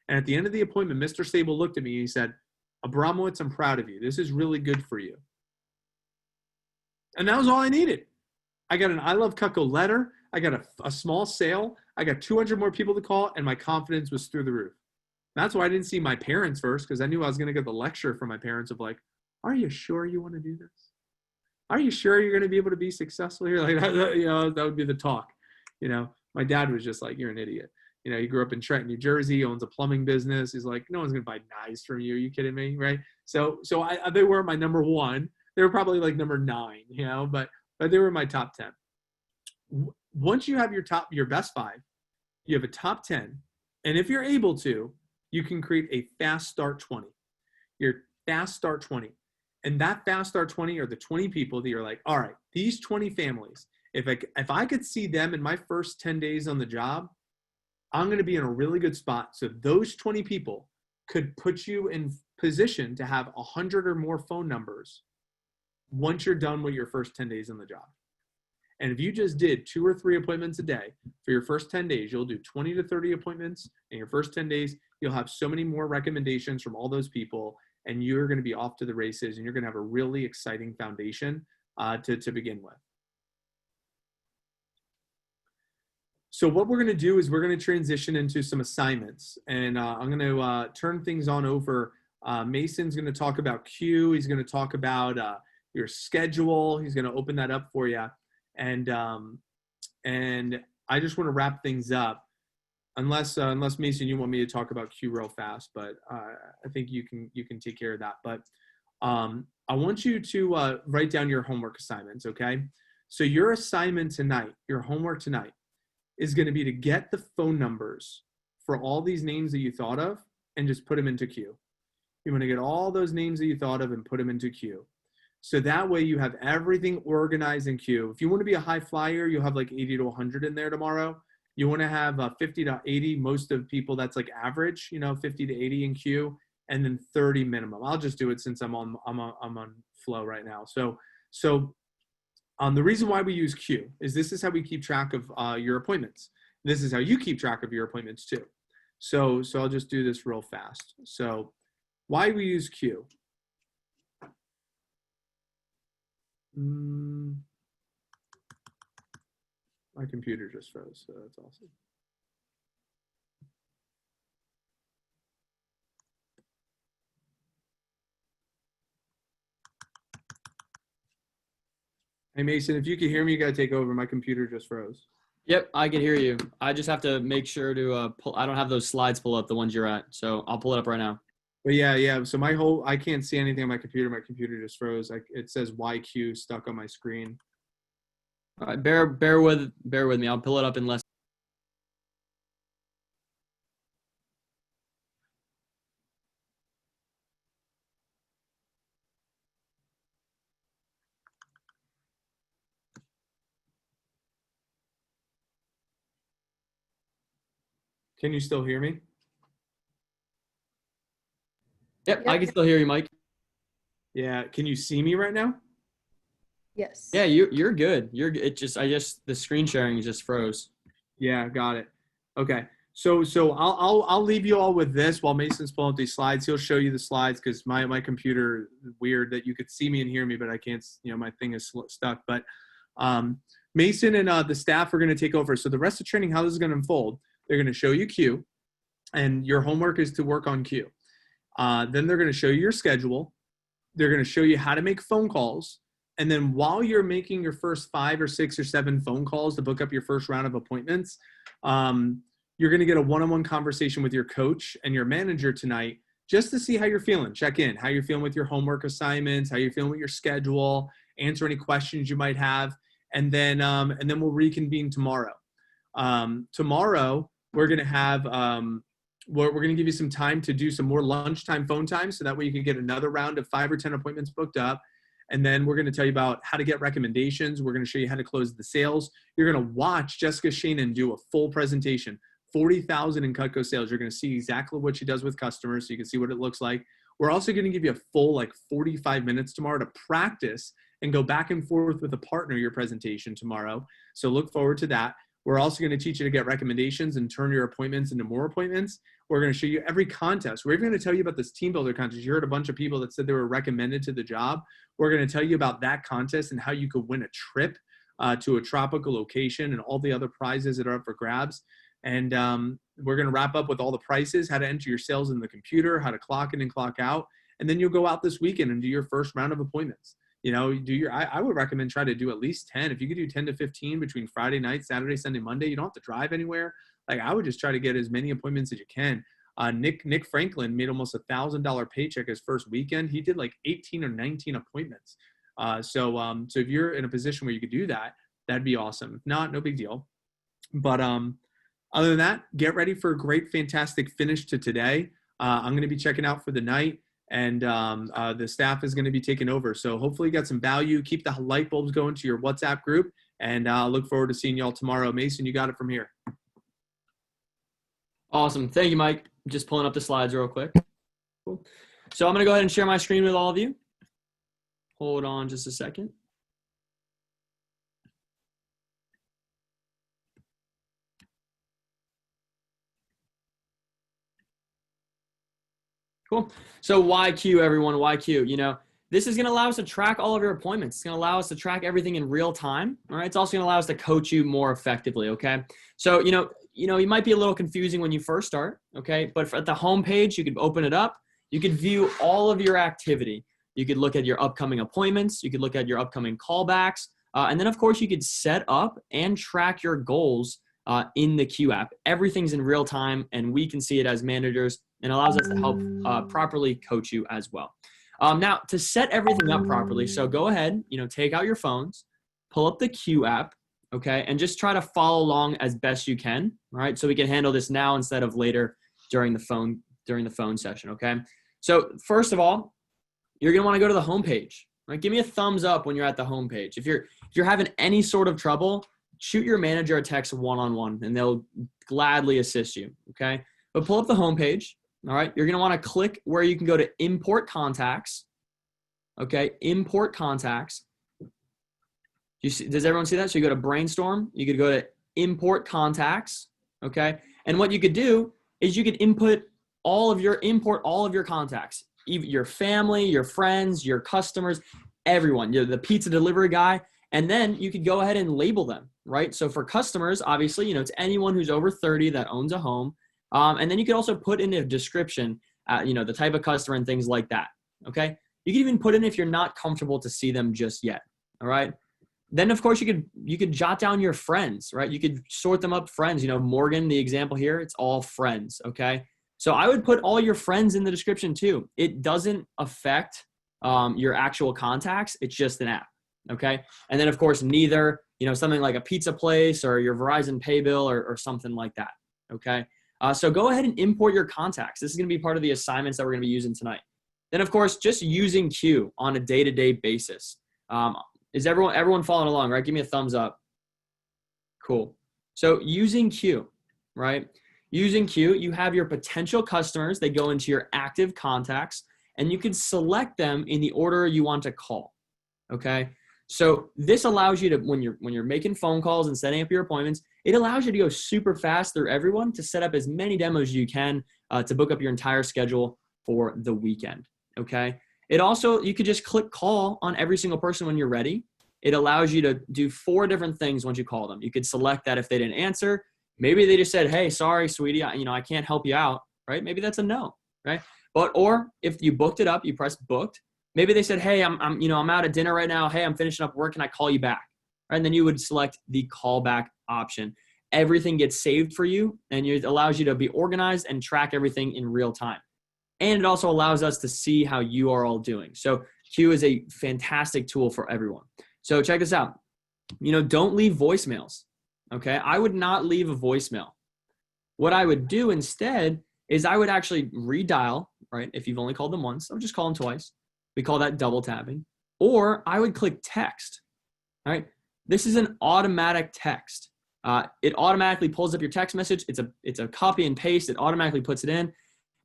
And at the end of the appointment, Mr. Sable looked at me and he said, Abramowitz, I'm proud of you. This is really good for you. And that was all I needed. I got an I Love Cutco letter. I got a small sale. I got 200 more people to call, and my confidence was through the roof. That's why I didn't see my parents first, because I knew I was going to get the lecture from my parents of like, are you sure you want to do this? Are you sure you're going to be able to be successful here? Like, you know, that would be the talk. You know, my dad was just like, you're an idiot. You know, he grew up in Trenton, New Jersey, owns a plumbing business. He's like, no one's going to buy knives from you. Are you kidding me? Right. So they were my number 1. They were probably like number 9, you know, but they were my top 10. Once you have your best 5, you have a top 10. And if you're able to, you can create a fast start 20. Your fast start 20. And that fast start 20 are the 20 people that you're like, all right, these 20 families, if I could see them in my first 10 days on the job, I'm going to be in a really good spot. So those 20 people could put you in position to have 100 or more phone numbers once you're done with your first 10 days on the job. And if you just did 2 or 3 appointments a day for your first 10 days, you'll do 20 to 30 appointments in your first 10 days. You'll have so many more recommendations from all those people, and you're going to be off to the races, and you're going to have a really exciting foundation to begin with. So what we're going to do is we're going to transition into some assignments, and I'm going to turn things on over. Mason's going to talk about Q. He's going to talk about your schedule. He's going to open that up for you. And I just want to wrap things up, unless Mason, you want me to talk about Q real fast, but I think you can take care of that. But I want you to write down your homework assignments, okay? So your assignment tonight, your homework tonight, is going to be to get the phone numbers for all these names that you thought of and just put them into Q. You want to get all those names that you thought of and put them into Q. So that way you have everything organized in Q. If you want to be a high flyer, you'll have like 80 to 100 in there tomorrow. You want to have 50 to 80. Most of people, that's like average, 50 to 80 in Q, and then 30 minimum. I'll just do it since I'm on flow right now. So the reason why we use Q is this is how we keep track of your appointments. This is how you keep track of your appointments too. So I'll just do this real fast. So why we use Q? My computer just froze, so that's awesome. Hey Mason, if you can hear me, you gotta take over. My computer just froze. Yep, I can hear you. I just have to make sure to pull. I don't have those slides pull up, the ones you're at. So I'll pull it up right now. But yeah. So I can't see anything on my computer. My computer just froze. It says YQ stuck on my screen. All right, bear with me. I'll pull it up in less. Can you still hear me? Yep, I can still hear you, Mike. Yeah. Can you see me right now? Yes. Yeah, you're good. The screen sharing just froze. Yeah, got it. Okay. So I'll leave you all with this while Mason's pulling up these slides. He'll show you the slides because my computer is weird that you could see me and hear me, but I can't. My thing is stuck. But Mason and the staff are going to take over. So the rest of training, how this is going to unfold, they're going to show you Q, and your homework is to work on Q. Then they're going to show you your schedule. They're going to show you how to make phone calls. And then while you're making your first 5 or 6 or 7 phone calls to book up your first round of appointments, you're going to get a one-on-one conversation with your coach and your manager tonight just to see how you're feeling. Check in, how you're feeling with your homework assignments, how you're feeling with your schedule, answer any questions you might have. And then we'll reconvene tomorrow. Tomorrow, we're going to have we're going to give you some time to do some more lunchtime phone time so that way you can get another round of 5 or 10 appointments booked up. And then we're going to tell you about how to get recommendations. We're going to show you how to close the sales. You're going to watch Jessica Shanan do a full presentation, 40,000 in Cutco sales. You're going to see exactly what she does with customers so you can see what it looks like. We're also going to give you a full 45 minutes tomorrow to practice and go back and forth with a partner your presentation tomorrow. So look forward to that. We're also going to teach you to get recommendations and turn your appointments into more appointments. We're going to show you every contest. We're even going to tell you about this team builder contest. You heard a bunch of people that said they were recommended to the job. We're going to tell you about that contest and how you could win a trip to a tropical location and all the other prizes that are up for grabs. And we're going to wrap up with all the prices, how to enter your sales in the computer, how to clock in and clock out. And then you'll go out this weekend and do your first round of appointments. I would recommend try to do at least 10. If you could do 10 to 15 between Friday night, Saturday, Sunday, Monday, you don't have to drive anywhere. I would just try to get as many appointments as you can. Nick Franklin made almost $1,000 paycheck his first weekend. He did 18 or 19 appointments. So if you're in a position where you could do that, that'd be awesome. If not, no big deal. But other than that, get ready for a great, fantastic finish to today. I'm going to be checking out for the night. And the staff is going to be taking over. So hopefully you got some value. Keep the light bulbs going to your WhatsApp group. And I look forward to seeing y'all tomorrow. Mason, you got it from here. Awesome. Thank you, Mike. Just pulling up the slides real quick. Cool. So I'm going to go ahead and share my screen with all of you. Hold on just a second. Cool. So YQ, everyone, YQ, this is going to allow us to track all of your appointments. It's going to allow us to track everything in real time. All right. It's also going to allow us to coach you more effectively. Okay. So, you might be a little confusing when you first start. Okay. But at the home page, you could open it up. You could view all of your activity. You could look at your upcoming appointments. You could look at your upcoming callbacks. And then, of course, you could set up and track your goals in the Q app. Everything's in real time, and we can see it as managers, and allows us to help properly coach you as well. Now, to set everything up properly, so go ahead, take out your phones, pull up the Q app, okay, and just try to follow along as best you can, all right, so we can handle this now instead of later during the phone session, okay? So first of all, you're going to want to go to the home page, right? Give me a thumbs up when you're at the home page. If you're having any sort of trouble, shoot your manager a text one-on-one, and they'll gladly assist you, okay? But pull up the home page. All right, you're going to want to click where you can go to import contacts. Okay, import contacts. Does everyone see that? So you go to brainstorm, you could go to import contacts. Okay, and what you could do is you could import all of your contacts, your family, your friends, your customers, everyone. You're the pizza delivery guy, and then you could go ahead and label them. Right. So for customers, obviously, it's anyone who's over 30 that owns a home. And then you could also put in a description, the type of customer and things like that, okay? You can even put in if you're not comfortable to see them just yet, all right? Then of course you could jot down your friends, right? You could sort them up friends. Morgan, the example here, it's all friends, okay? So I would put all your friends in the description too. It doesn't affect your actual contacts. It's just an app, okay? And then of course, neither, something like a pizza place or your Verizon pay bill or something like that, okay? So go ahead and import your contacts. This is gonna be part of the assignments that we're gonna be using tonight. Then of course, just using Q on a day-to-day basis. Is everyone following along, right? Give me a thumbs up. Cool. So using Q, right? Using Q, you have your potential customers. They go into your active contacts, and you can select them in the order you want to call, okay? So this allows you to, when you're making phone calls and setting up your appointments, it allows you to go super fast through everyone to set up as many demos as you can to book up your entire schedule for the weekend, okay? It also, you could just click call on every single person when you're ready. It allows you to do 4 different things once you call them. You could select that if they didn't answer. Maybe they just said, hey, sorry, sweetie, I can't help you out, right? Maybe that's a no, right? Or if you booked it up, you press booked. Maybe they said, hey, I'm out at dinner right now. Hey, I'm finishing up work. Can I call you back? Right? And then you would select the callback option. Everything gets saved for you, and it allows you to be organized and track everything in real time. And it also allows us to see how you are all doing. So Q is a fantastic tool for everyone. So check this out. Don't leave voicemails, okay? I would not leave a voicemail. What I would do instead is I would actually redial, right? If you've only called them once, I'll just call them twice. We call that double tapping. Or I would click text, all right? This is an automatic text. It automatically pulls up your text message. It's a copy and paste. It automatically puts it in.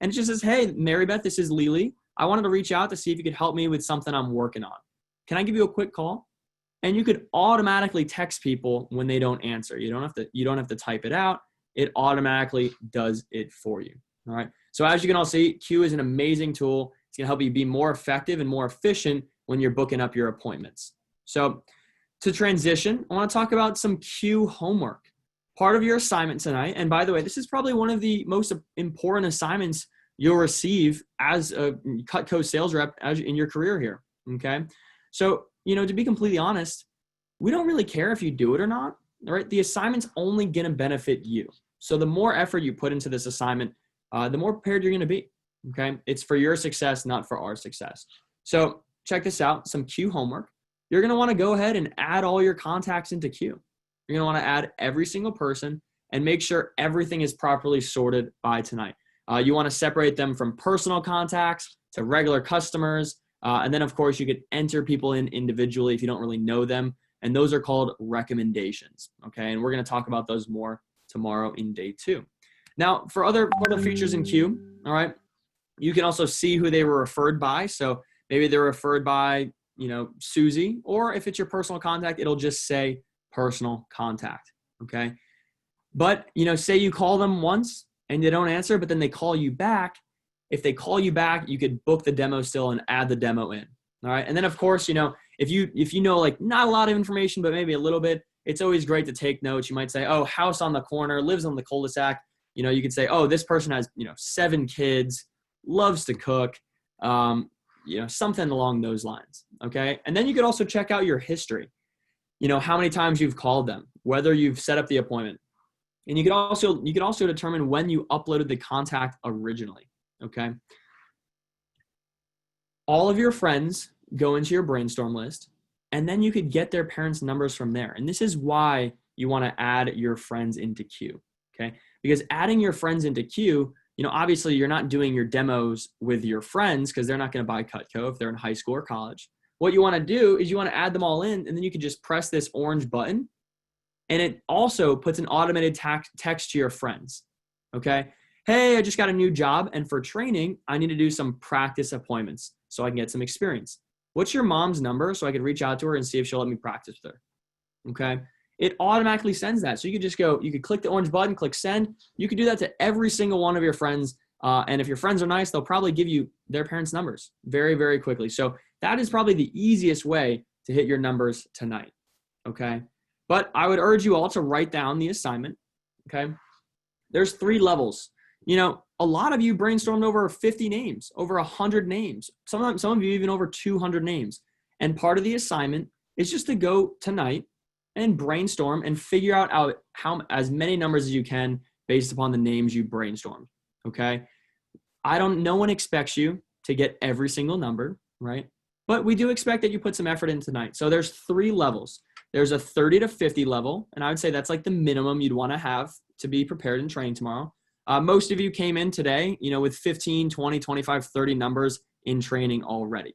And it just says, hey, Mary Beth, this is Lily. I wanted to reach out to see if you could help me with something I'm working on. Can I give you a quick call? And you could automatically text people when they don't answer. You don't have to type it out. It automatically does it for you. All right. So as you can all see, Q is an amazing tool. It's gonna help you be more effective and more efficient when you're booking up your appointments. So to transition, I want to talk about some Q homework. Part of your assignment tonight, and by the way, this is probably one of the most important assignments you'll receive as a Cutco sales rep in your career here, okay? So, to be completely honest, we don't really care if you do it or not, all right? The assignment's only gonna benefit you. So the more effort you put into this assignment, the more prepared you're gonna be, okay? It's for your success, not for our success. So check this out, some Q homework. You're gonna wanna go ahead and add all your contacts into Q. You're gonna wanna add every single person and make sure everything is properly sorted by tonight. You wanna separate them from personal contacts to regular customers. And then of course you could enter people in individually if you don't really know them. And those are called recommendations, okay? And we're gonna talk about those more tomorrow in day 2. Now for other features in Q, all right, you can also see who they were referred by. So maybe they're referred by, Susie, or if it's your personal contact, it'll just say personal contact, okay? But, say you call them once and they don't answer, but then they call you back. If they call you back, you could book the demo still and add the demo in, all right? And then of course, if you know like not a lot of information, but maybe a little bit, it's always great to take notes. You might say, oh, house on the corner, lives on the cul-de-sac. You could say, oh, this person has, 7 kids, loves to cook, something along those lines, okay? And then you could also check out your history, how many times you've called them, whether you've set up the appointment. And you could also determine when you uploaded the contact originally, okay? All of your friends go into your brainstorm list, and then you could get their parents' numbers from there. And this is why you want to add your friends into Q, okay? Because adding your friends into Q, obviously you're not doing your demos with your friends because they're not going to buy Cutco if they're in high school or college. What you want to do is you want to add them all in, and then you can just press this orange button, and it also puts an automated text to your friends, okay? Hey, I just got a new job, and for training, I need to do some practice appointments so I can get some experience. What's your mom's number so I can reach out to her and see if she'll let me practice with her, okay? It automatically sends that. So you could click the orange button, click send. You could do that to every single one of your friends. And if your friends are nice, they'll probably give you their parents' numbers very, very quickly. So that is probably the easiest way to hit your numbers tonight, okay? But I would urge you all to write down the assignment, okay? There's 3 levels. A lot of you brainstormed over 50 names, over 100 names. Some of you even over 200 names. And part of the assignment is just to go tonight and brainstorm and figure out how as many numbers as you can based upon the names you brainstormed. Okay. No one expects you to get every single number, right? But we do expect that you put some effort in tonight. So there's 3 levels. There's a 30 to 50 level. And I would say that's like the minimum you'd want to have to be prepared in training tomorrow. Most of you came in today, with 15, 20, 25, 30 numbers in training already.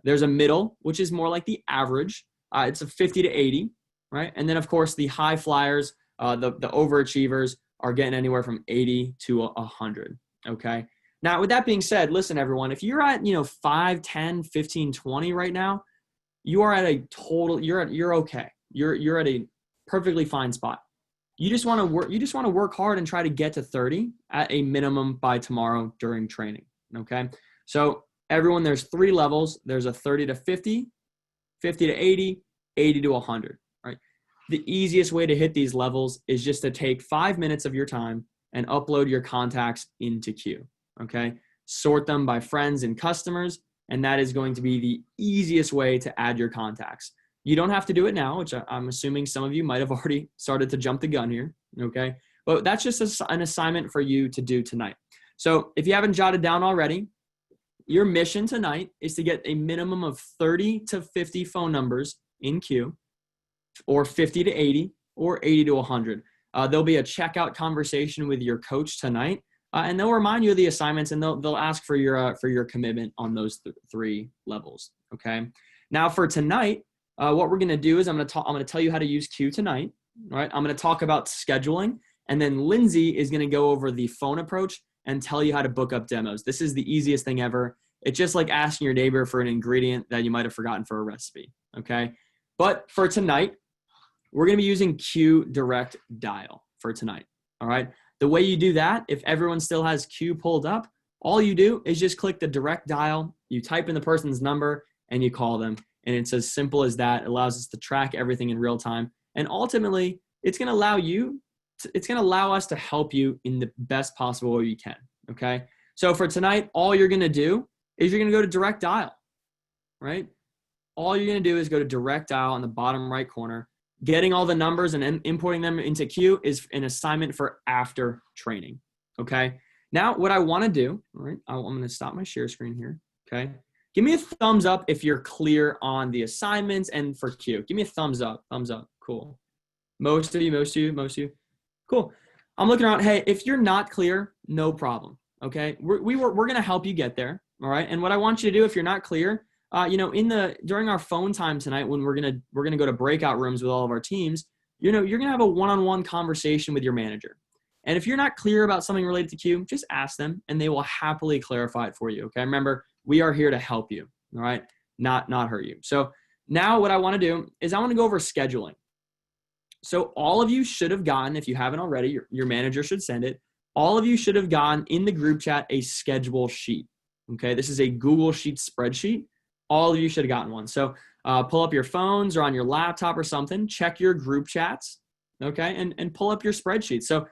There's a middle, which is more like the average. It's a 50 to 80, right? And then, of course, the high flyers, the overachievers are getting anywhere from 80 to 100, okay? Now, with that being said, listen, everyone, if you're at, 5, 10, 15, 20 right now, you are at a total, you're okay. You're at a perfectly fine spot. You just want to work hard and try to get to 30 at a minimum by tomorrow during training, okay? So everyone, there's 3 levels. There's a 30 to 50, 50 to 80, 80 to 100, right? The easiest way to hit these levels is just to take 5 minutes of your time and upload your contacts into Q, okay? Sort them by friends and customers, and that is going to be the easiest way to add your contacts. You don't have to do it now, which I'm assuming some of you might have already started to jump the gun here, okay? But that's just an assignment for you to do tonight. So if you haven't jotted down already, your mission tonight is to get a minimum of 30 to 50 phone numbers in queue, or 50 to 80, or 80 to 100. There'll be a checkout conversation with your coach tonight, and they'll remind you of the assignments, and they'll ask for your commitment on those 3 levels. Okay. Now for tonight, what we're going to do is I'm going to tell you how to use Q tonight. All right. I'm going to talk about scheduling, and then Lindsey is going to go over the phone approach and tell you how to book up demos. This is the easiest thing ever. It's just like asking your neighbor for an ingredient that you might have forgotten for a recipe. Okay. But for tonight, we're going to be using Q Direct Dial for tonight. All right. The way you do that, if everyone still has Q pulled up, all you do is just click the direct dial, you type in the person's number, and you call them. And it's as simple as that. It allows us to track everything in real time. And ultimately, it's going to allow us to help you in the best possible way you can. Okay. So for tonight, all you're going to do is you're going to go to direct dial, right? All you're going to do is go to direct dial in the bottom right corner. Getting all the numbers and importing them into Q is an assignment for after training. Okay. Now what I want to do, all right, I'm going to stop my share screen here. Okay. Give me a thumbs up if you're clear on the assignments and for Q. Give me a thumbs up. Thumbs up. Cool. Most of you. Cool. I'm looking around. Hey, if you're not clear, no problem. Okay. We're going to help you get there. All right. And what I want you to do, if you're not clear, during our phone time tonight, when we're going to go to breakout rooms with all of our teams, you're going to have a one-on-one conversation with your manager. And if you're not clear about something related to Q, just ask them and they will happily clarify it for you. Okay. Remember, we are here to help you. All right. Not hurt you. So now what I want to do is I want to go over scheduling. So all of you should have gotten, if you haven't already, your manager should send it. All of you should have gotten in the group chat a schedule sheet. Okay. This is a Google Sheet spreadsheet. All of you should have gotten one. So pull up your phones or on your laptop or something, check your group chats, okay, and pull up your spreadsheet. So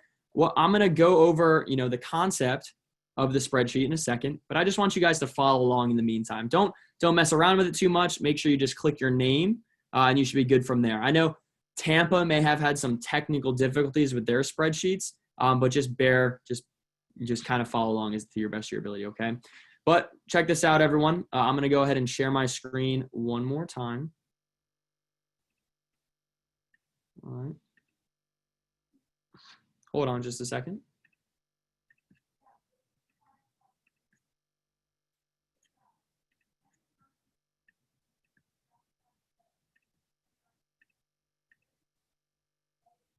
I'm going to go over, the concept of the spreadsheet in a second, but I just want you guys to follow along in the meantime. Don't mess around with it too much. Make sure you just click your name and you should be good from there. I know Tampa may have had some technical difficulties with their spreadsheets, but just kind of follow along as to your best of your ability, okay? But check this out, everyone. I'm going to go ahead and share my screen one more time. All right. Hold on just a second.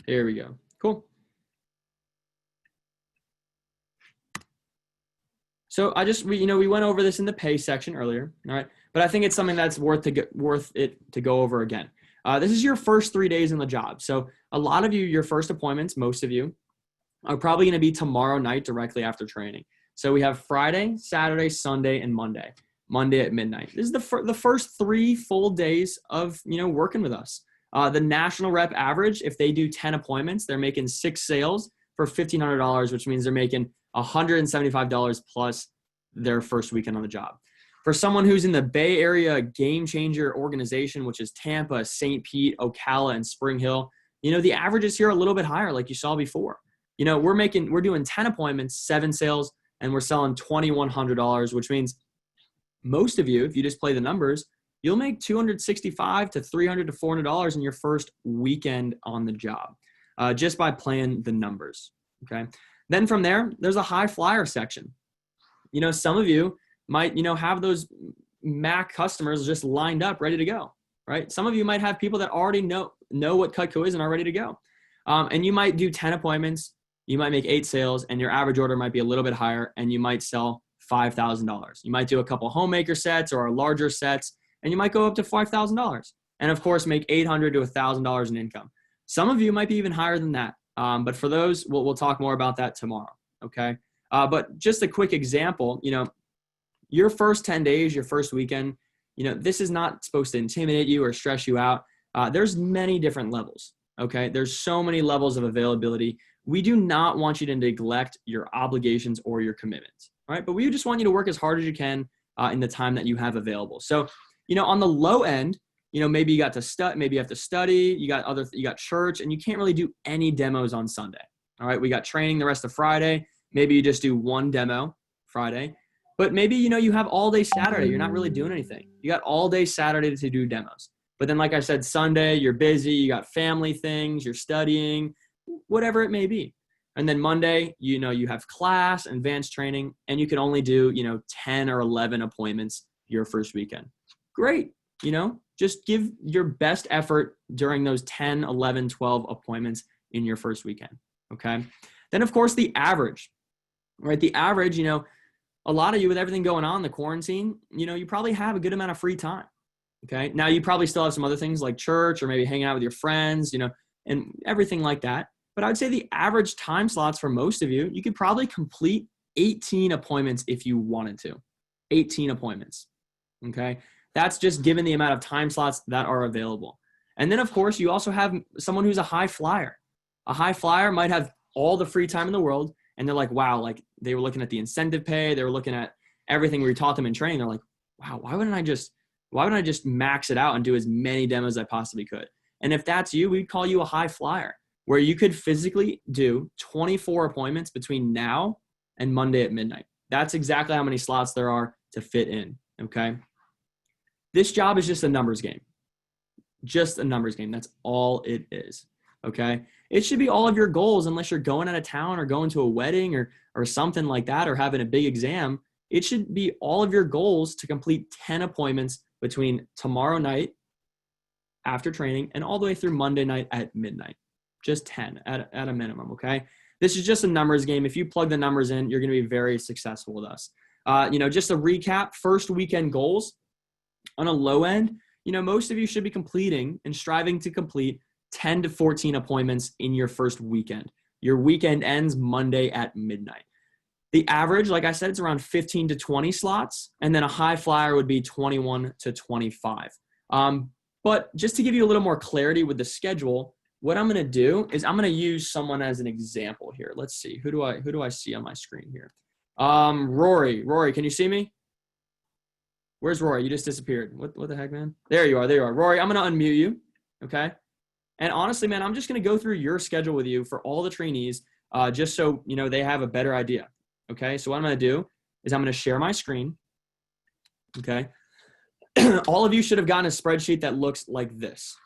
Here we go. Cool. So we went over this in the pay section earlier, all right? But I think it's something that's worth it to go over again. This is your first 3 days in the job. So a lot of you, your first appointments, most of you, are probably going to be tomorrow night directly after training. So we have Friday, Saturday, Sunday, and Monday. Monday at midnight. This is the first 3 full days of working with us. The national rep average, if they do 10 appointments, they're making 6 sales for $1,500, which means they're making $175 plus their first weekend on the job. For someone who's in the Bay Area game changer organization, which is Tampa, St. Pete, Ocala, and Spring Hill, the averages here are a little bit higher, like you saw before. We're doing 10 appointments, 7 sales, and we're selling $2,100, which means most of you, if you just play the numbers, you'll make $265 to $300 to $400 in your first weekend on the job, just by playing the numbers. Okay. Then from there, there's a high flyer section. Some of you might, have those MAC customers just lined up, ready to go, right? Some of you might have people that already know what Cutco is and are ready to go. And you might do 10 appointments, you might make 8 sales, and your average order might be a little bit higher, and you might sell $5,000. You might do a couple homemaker sets or larger sets, and you might go up to $5,000. And of course, make $800 to $1,000 in income. Some of you might be even higher than that. But for those, we'll talk more about that tomorrow. Okay. But just a quick example, your first 10 days, your first weekend, this is not supposed to intimidate you or stress you out. There's many different levels. Okay. There's so many levels of availability. We do not want you to neglect your obligations or your commitments. All right. But we just want you to work as hard as you can in the time that you have available. So, on the low end, maybe you got to maybe you have to study, you got church, and you can't really do any demos on Sunday. All right. We got training the rest of Friday. Maybe you just do one demo Friday, but maybe, you have all day Saturday. You're not really doing anything. You got all day Saturday to do demos. But then, like I said, Sunday, you're busy, you got family things, you're studying, whatever it may be. And then Monday, you have class, advanced training, and you can only do, 10 or 11 appointments your first weekend. Great. Just give your best effort during those 10, 11, 12 appointments in your first weekend. Okay. Then of course, the average, right? The average, a lot of you with everything going on in the quarantine, you probably have a good amount of free time. Okay. Now you probably still have some other things like church or maybe hanging out with your friends, and everything like that. But I would say the average time slots for most of you, you could probably complete 18 appointments if you wanted to. 18 appointments. Okay. That's just given the amount of time slots that are available. And then, of course, you also have someone who's a high flyer. A high flyer might have all the free time in the world, and they're like, wow, like they were looking at the incentive pay. They were looking at everything we taught them in training. They're like, wow, why wouldn't I just max it out and do as many demos as I possibly could? And if that's you, we'd call you a high flyer, where you could physically do 24 appointments between now and Monday at midnight. That's exactly how many slots there are to fit in, okay? This job is just a numbers game. Just a numbers game. That's all it is. Okay. It should be all of your goals, unless you're going out of town or going to a wedding or something like that, or having a big exam. It should be all of your goals to complete 10 appointments between tomorrow night after training and all the way through Monday night at midnight. Just 10 at a minimum. Okay. This is just a numbers game. If you plug the numbers in, you're going to be very successful with us. Just a recap, first weekend goals. On a low end, most of you should be completing and striving to complete 10 to 14 appointments in your first weekend. Your weekend ends Monday at midnight. The average, like I said, it's around 15 to 20 slots, and then a high flyer would be 21 to 25. But just to give you a little more clarity with the schedule, what I'm going to do is I'm going to use someone as an example here. Let's see. Who do I see on my screen here? Rory, can you see me? Where's Rory? You just disappeared. What the heck, man? There you are. Rory, I'm going to unmute you. Okay. And honestly, man, I'm just going to go through your schedule with you for all the trainees, just so, they have a better idea. Okay. So what I'm going to do is I'm going to share my screen. Okay. All of you should have gotten a spreadsheet that looks like this.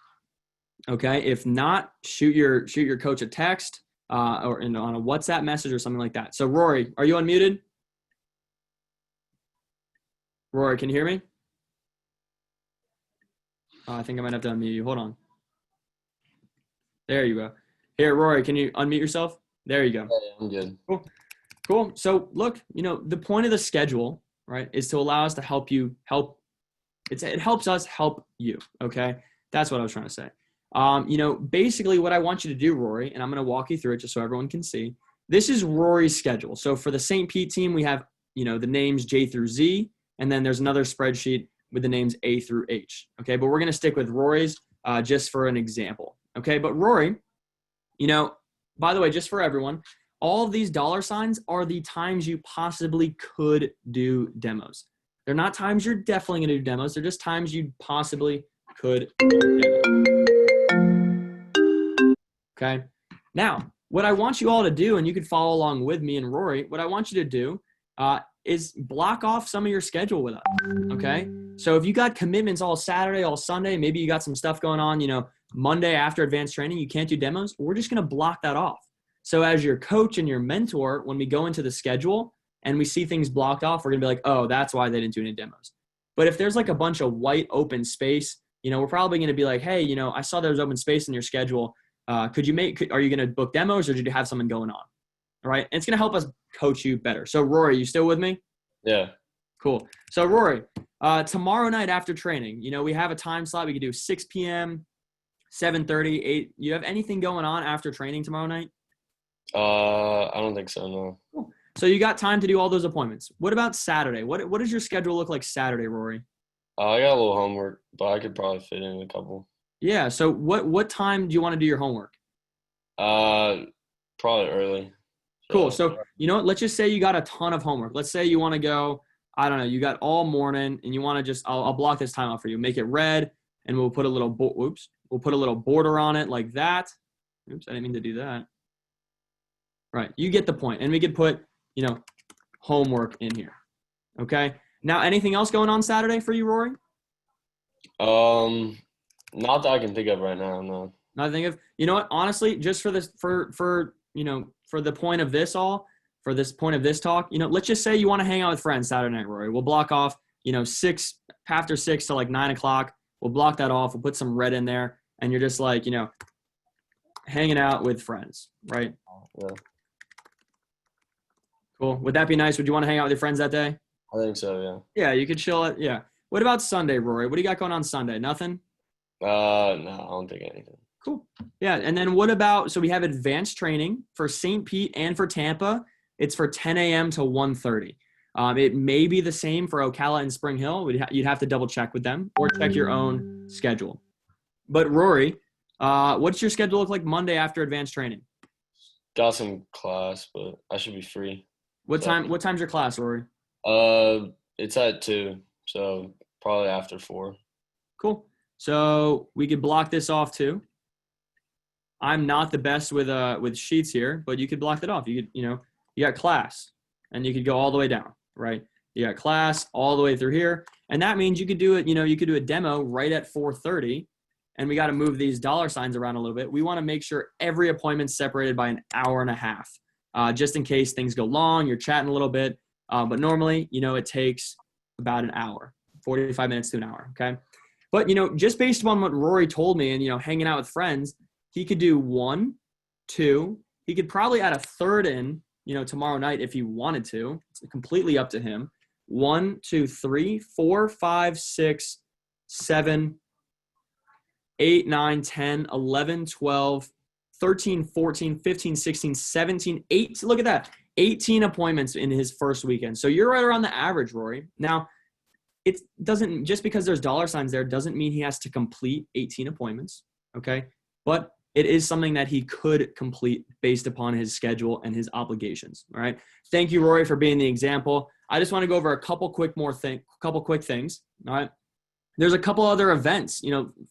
Okay. If not, shoot your coach a text, or on a WhatsApp message or something like that. So Rory, are you unmuted? Rory, can you hear me? I think I might have to unmute you. Hold on. There you go. Here, Rory, can you unmute yourself? There you go. Yeah, I'm good. Cool. So look, the point of the schedule, right, is to allow us to help you help. It helps us help you. Okay. That's what I was trying to say. Basically what I want you to do, Rory, and I'm going to walk you through it just so everyone can see. This is Rory's schedule. So for the St. Pete team, we have, the names J through Z. And then there's another spreadsheet with the names A through H. Okay, but we're going to stick with Rory's just for an example. Okay, but Rory, by the way, just for everyone, all of these dollar signs are the times you possibly could do demos. They're not times you're definitely going to do demos. They're just times you possibly could do demos. Okay. Now, what I want you all to do, and you can follow along with me and Rory, what I want you to do is block off some of your schedule with us. Okay. So if you got commitments all Saturday, all Sunday, maybe you got some stuff going on, Monday after advanced training, you can't do demos. We're just going to block that off. So as your coach and your mentor, when we go into the schedule and we see things blocked off, we're going to be like, oh, that's why they didn't do any demos. But if there's like a bunch of white open space, we're probably going to be like, hey, I saw there was open space in your schedule. Are you going to book demos or did you have something going on? All right. And it's going to help us coach you better. So Rory, you still with me? Yeah. Cool. So Rory, tomorrow night after training, we have a time slot. We could do 6 p.m., 7:30, 8. You have anything going on after training tomorrow night? I don't think so, no. Cool. So you got time to do all those appointments. What about Saturday? What does your schedule look like Saturday, Rory? I got a little homework, but I could probably fit in a couple. Yeah. So what time do you want to do your homework? Probably early. Cool. So you know what? Let's just say you got a ton of homework. Let's say you want to go, I don't know, you got all morning and you want to just, I'll block this time out for you. Make it red and we'll put a little, we'll put a little border on it like that. Oops, I didn't mean to do that. Right. You get the point. And we could put, homework in here. Okay. Now, anything else going on Saturday for you, Rory? Not that I can think of right now, no. Not to think of. You know what? Honestly, just for this, for the point of this for this point of this talk, let's just say you want to hang out with friends Saturday night, Rory. We'll block off, after 6 to like 9 o'clock. We'll block that off. We'll put some red in there. And you're just like, hanging out with friends, right? Yeah. Cool. Would that be nice? Would you want to hang out with your friends that day? I think so, yeah. Yeah, you could chill it. Yeah. What about Sunday, Rory? What do you got going on Sunday? Nothing? No, I don't think anything. Cool. Yeah. And then what about, so we have advanced training for St. Pete and for Tampa. It's for 10 a.m. to 1:30. It may be the same for Ocala and Spring Hill. You'd have to double check with them or check your own schedule. But Rory, what's your schedule look like Monday after advanced training? Got some class, but I should be free. What time's your class, Rory? It's at 2, so probably after 4. Cool. So we could block this off too. I'm not the best with sheets here, but you could block that off. You could, you got class and you could go all the way down, right? You got class all the way through here. And that means you could do it, you could do a demo right at 4:30. And we got to move these dollar signs around a little bit. We want to make sure every appointment's separated by an hour and a half, just in case things go long, you're chatting a little bit. But normally, it takes about an hour, 45 minutes to an hour, okay? But, just based upon what Rory told me and, hanging out with friends, he could do 1, 2. He could probably add a third in, tomorrow night if he wanted to. It's completely up to him. 1, 2, 3, 4, 5, 6, 7, 8, 9, 10, 11, 12, 13, 14, 15, 16, 17, 8. Look at that. 18 appointments in his first weekend. So you're right around the average, Rory. Now, it doesn't, just because there's dollar signs there, doesn't mean he has to complete 18 appointments, okay? But it is something that he could complete based upon his schedule and his obligations, all right? Thank you, Rory, for being the example. I just want to go over a couple quick things, all right? There's a couple other events,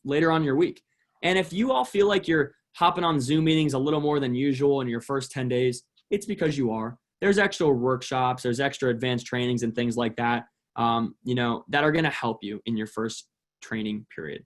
later on in your week. And if you all feel like you're hopping on Zoom meetings a little more than usual in your first 10 days, it's because you are. There's extra workshops, there's extra advanced trainings and things like that, that are going to help you in your first training period.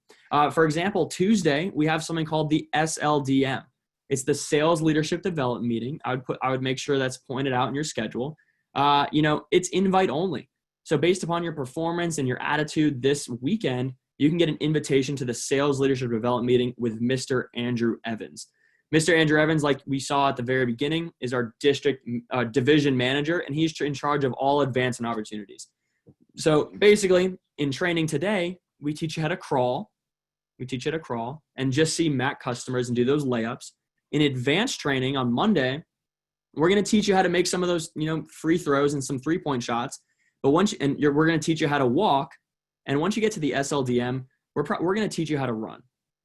For example, Tuesday, we have something called the SLDM. It's the Sales Leadership Development Meeting. I would make sure that's pointed out in your schedule. It's invite only. So based upon your performance and your attitude this weekend, you can get an invitation to the Sales Leadership Development Meeting with Mr. Andrew Evans. Mr. Andrew Evans, like we saw at the very beginning, is our district division manager, and he's in charge of all advancement opportunities. So basically, in training today, we teach you how to crawl. And just see MAC customers and do those layups. In advanced training on Monday, we're going to teach you how to make some of those, free throws and some 3-point shots. But we're going to teach you how to walk. And once you get to the SLDM, we're going to teach you how to run.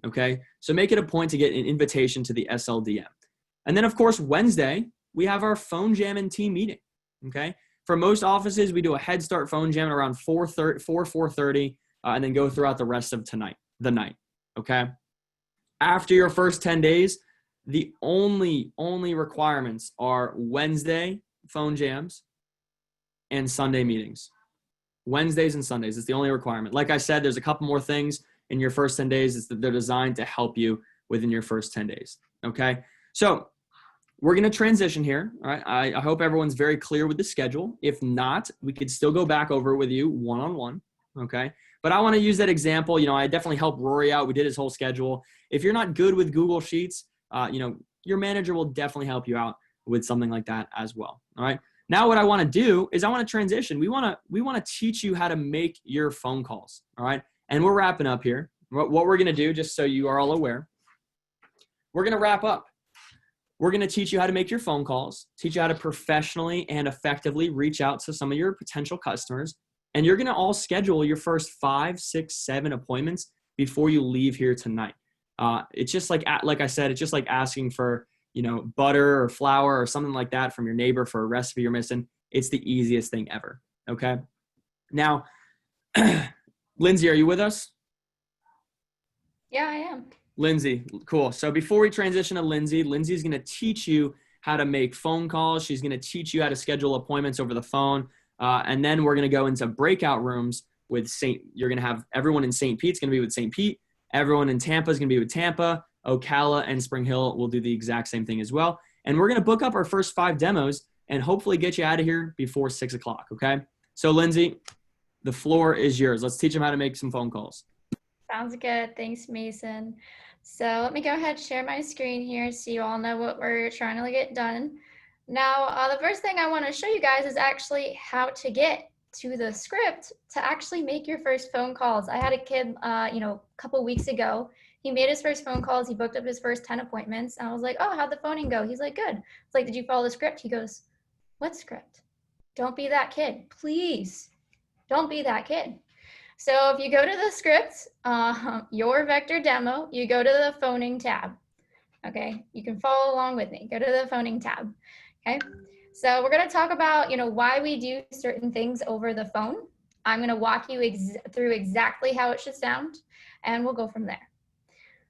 Okay. So make it a point to get an invitation to the SLDM. And then of course, Wednesday, we have our phone jam and team meeting. Okay. For most offices, we do a head start phone jam at around 4:30, and then go throughout the rest of the night, okay? After your first 10 days, the only requirements are Wednesday phone jams and Sunday meetings. Wednesdays and Sundays is the only requirement. Like I said, there's a couple more things in your first 10 days. It's that they're designed to help you within your first 10 days, okay? So we're going to transition here, all right? I hope everyone's very clear with the schedule. If not, we could still go back over it with you one-on-one, okay? But I want to use that example. You know, I definitely helped Rory out. We did his whole schedule. If you're not good with Google Sheets, you know, your manager will definitely help you out with something like that as well, all right? Now what I want to do is I want to transition. We want to teach you how to make your phone calls, all right? And we're wrapping up here. What we're going to do, just so you are all aware, we're going to wrap up. We're going to teach you how to make your phone calls, teach you how to professionally and effectively reach out to some of your potential customers, and you're going to all schedule your first 5, 6, 7 appointments before you leave here tonight. It's just like I said, it's just like asking for, you know, butter or flour or something like that from your neighbor for a recipe you're missing. It's the easiest thing ever, okay? Now, Lindsey, are you with us? Yeah, I am. Lindsey, cool. So before we transition to Lindsey, Lindsey's going to teach you how to make phone calls. She's going to teach you how to schedule appointments over the phone. And then we're going to go into breakout rooms with you're going to have everyone in St. Pete's going to be with St. Pete. Everyone in Tampa is going to be with Tampa. Ocala and Spring Hill will do the exact same thing as well. And we're going to book up our first 5 demos and hopefully get you out of here before 6 o'clock, okay? So Lindsey, the floor is yours. Let's teach them how to make some phone calls. Sounds good. Thanks, Mason. So let me go ahead and share my screen here so you all know what we're trying to get done. Now, the first thing I want to show you guys is actually how to get to the script to actually make your first phone calls. I had a kid, a couple weeks ago. He made his first phone calls. He booked up his first 10 appointments. And I was like, oh, how'd the phoning go? He's like, good. It's like, did you follow the script? He goes, what script? Don't be that kid. Please don't be that kid. So if you go to the script, your vector demo, you go to the phoning tab. Okay, you can follow along with me. Go to the phoning tab. Okay, so we're going to talk about, why we do certain things over the phone. I'm going to walk you through exactly how it should sound, and we'll go from there.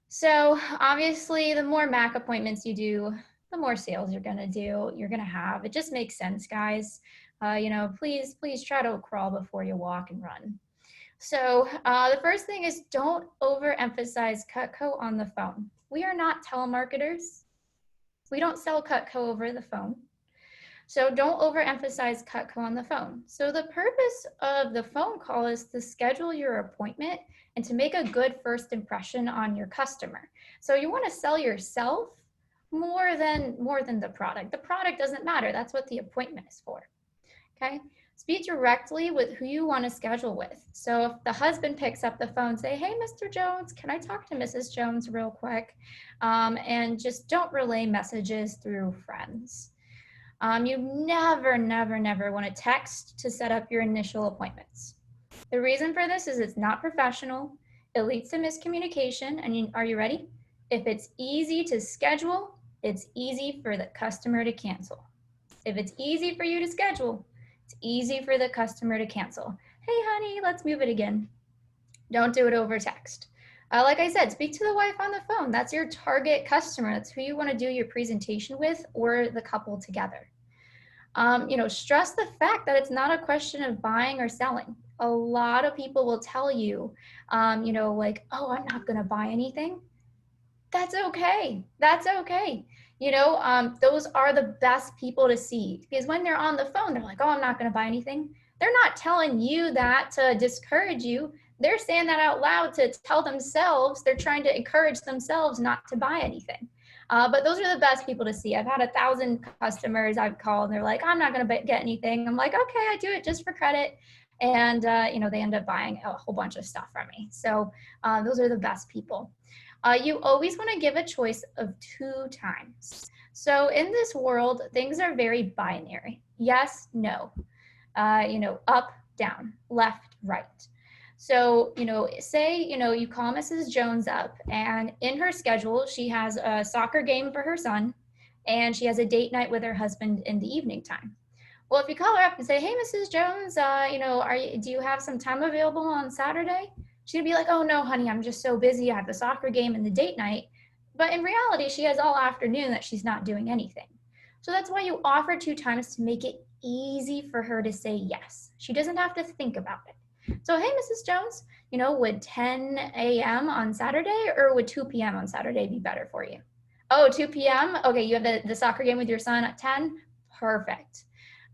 So obviously, the more Mac appointments you do, the more sales you're going to have. It just makes sense, guys. Please try to crawl before you walk and run. So the first thing is don't overemphasize Cutco on the phone. We are not telemarketers. We don't sell Cutco over the phone. So don't overemphasize Cutco on the phone. So the purpose of the phone call is to schedule your appointment and to make a good first impression on your customer. So you want to sell yourself more than the product. The product doesn't matter. That's what the appointment is for. Okay? Speak directly with who you want to schedule with. So if the husband picks up the phone, say, hey, Mr. Jones, can I talk to Mrs. Jones real quick? And just don't relay messages through friends. You never want to text to set up your initial appointments. The reason for this is it's not professional. It leads to miscommunication. And are you ready? If it's easy to schedule, it's easy for the customer to cancel. If it's easy for you to schedule, it's easy for the customer to cancel. Hey, honey, let's move it again. Don't do it over text. Like I said, speak to the wife on the phone. That's your target customer. That's who you want to do your presentation with or the couple together. Stress the fact that it's not a question of buying or selling. A lot of people will tell you, like, oh, I'm not going to buy anything. That's okay. That's okay. Those are the best people to see because when they're on the phone, they're like, oh, I'm not going to buy anything. They're not telling you that to discourage you. They're saying that out loud to tell themselves. They're trying to encourage themselves not to buy anything. But those are the best people to see. I've had 1,000 customers I've called and they're like, I'm not going to get anything. I'm like, okay, I do it just for credit. And, they end up buying a whole bunch of stuff from me. So those are the best people. You always want to give a choice of 2 times. So in this world, things are very binary. Yes, no, up, down, left, right. So, say, you call Mrs. Jones up and in her schedule, she has a soccer game for her son and she has a date night with her husband in the evening time. Well, if you call her up and say, hey, Mrs. Jones, do you have some time available on Saturday? She'd be like, oh, no, honey, I'm just so busy. I have the soccer game and the date night. But in reality, she has all afternoon that she's not doing anything. So that's why you offer 2 times to make it easy for her to say yes. She doesn't have to think about it. So, hey, Mrs. Jones, would 10 a.m. on Saturday or would 2 p.m. on Saturday be better for you? Oh, 2 p.m.? Okay, you have the soccer game with your son at 10? Perfect.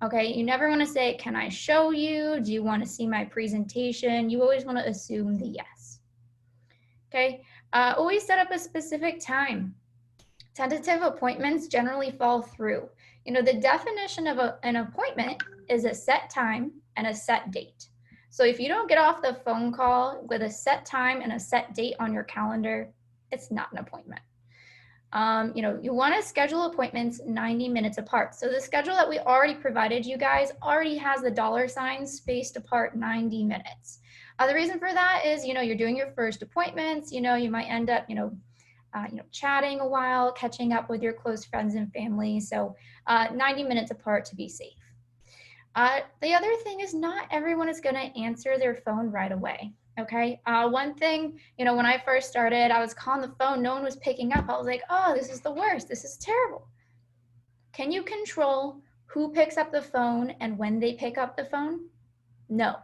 Okay, you never want to say, can I show you? Do you want to see my presentation? You always want to assume the yes. Okay, always set up a specific time. Tentative appointments generally fall through. The definition of an appointment is a set time and a set date. So if you don't get off the phone call with a set time and a set date on your calendar, it's not an appointment. You want to schedule appointments 90 minutes apart. So the schedule that we already provided you guys already has the $ spaced apart 90 minutes. The reason for that is, you're doing your first appointments, you might end up, chatting a while, catching up with your close friends and family. So 90 minutes apart to be safe. The other thing is not everyone is going to answer their phone right away. Okay. One thing, when I first started, I was calling the phone. No one was picking up. I was like, oh, this is the worst. This is terrible. Can you control who picks up the phone and when they pick up the phone? No.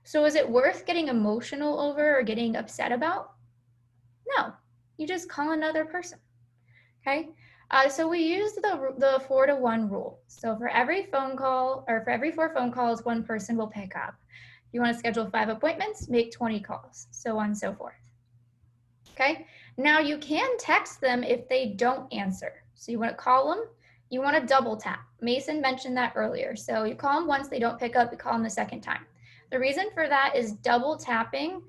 So is it worth getting emotional over or getting upset about? No. You just call another person. Okay. So we use the 4-to-1 rule. So for every phone call, or for every 4 phone calls, 1 person will pick up. If you want to schedule 5 appointments, make 20 calls, so on and so forth. Okay. Now you can text them if they don't answer. So you want to call them, you want to double tap. Mason mentioned that earlier. So you call them once, they don't pick up, you call them the second time. The reason for that is double tapping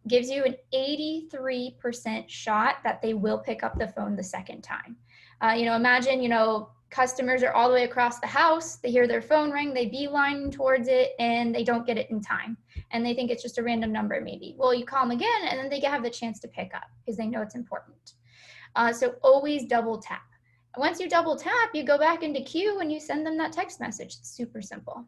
gives you an 83% shot that they will pick up the phone the second time. Imagine, customers are all the way across the house, they hear their phone ring, they beeline towards it, and they don't get it in time. And they think it's just a random number maybe. Well, you call them again, and then they have the chance to pick up because they know it's important. So always double tap. Once you double tap, you go back into queue and you send them that text message. It's super simple.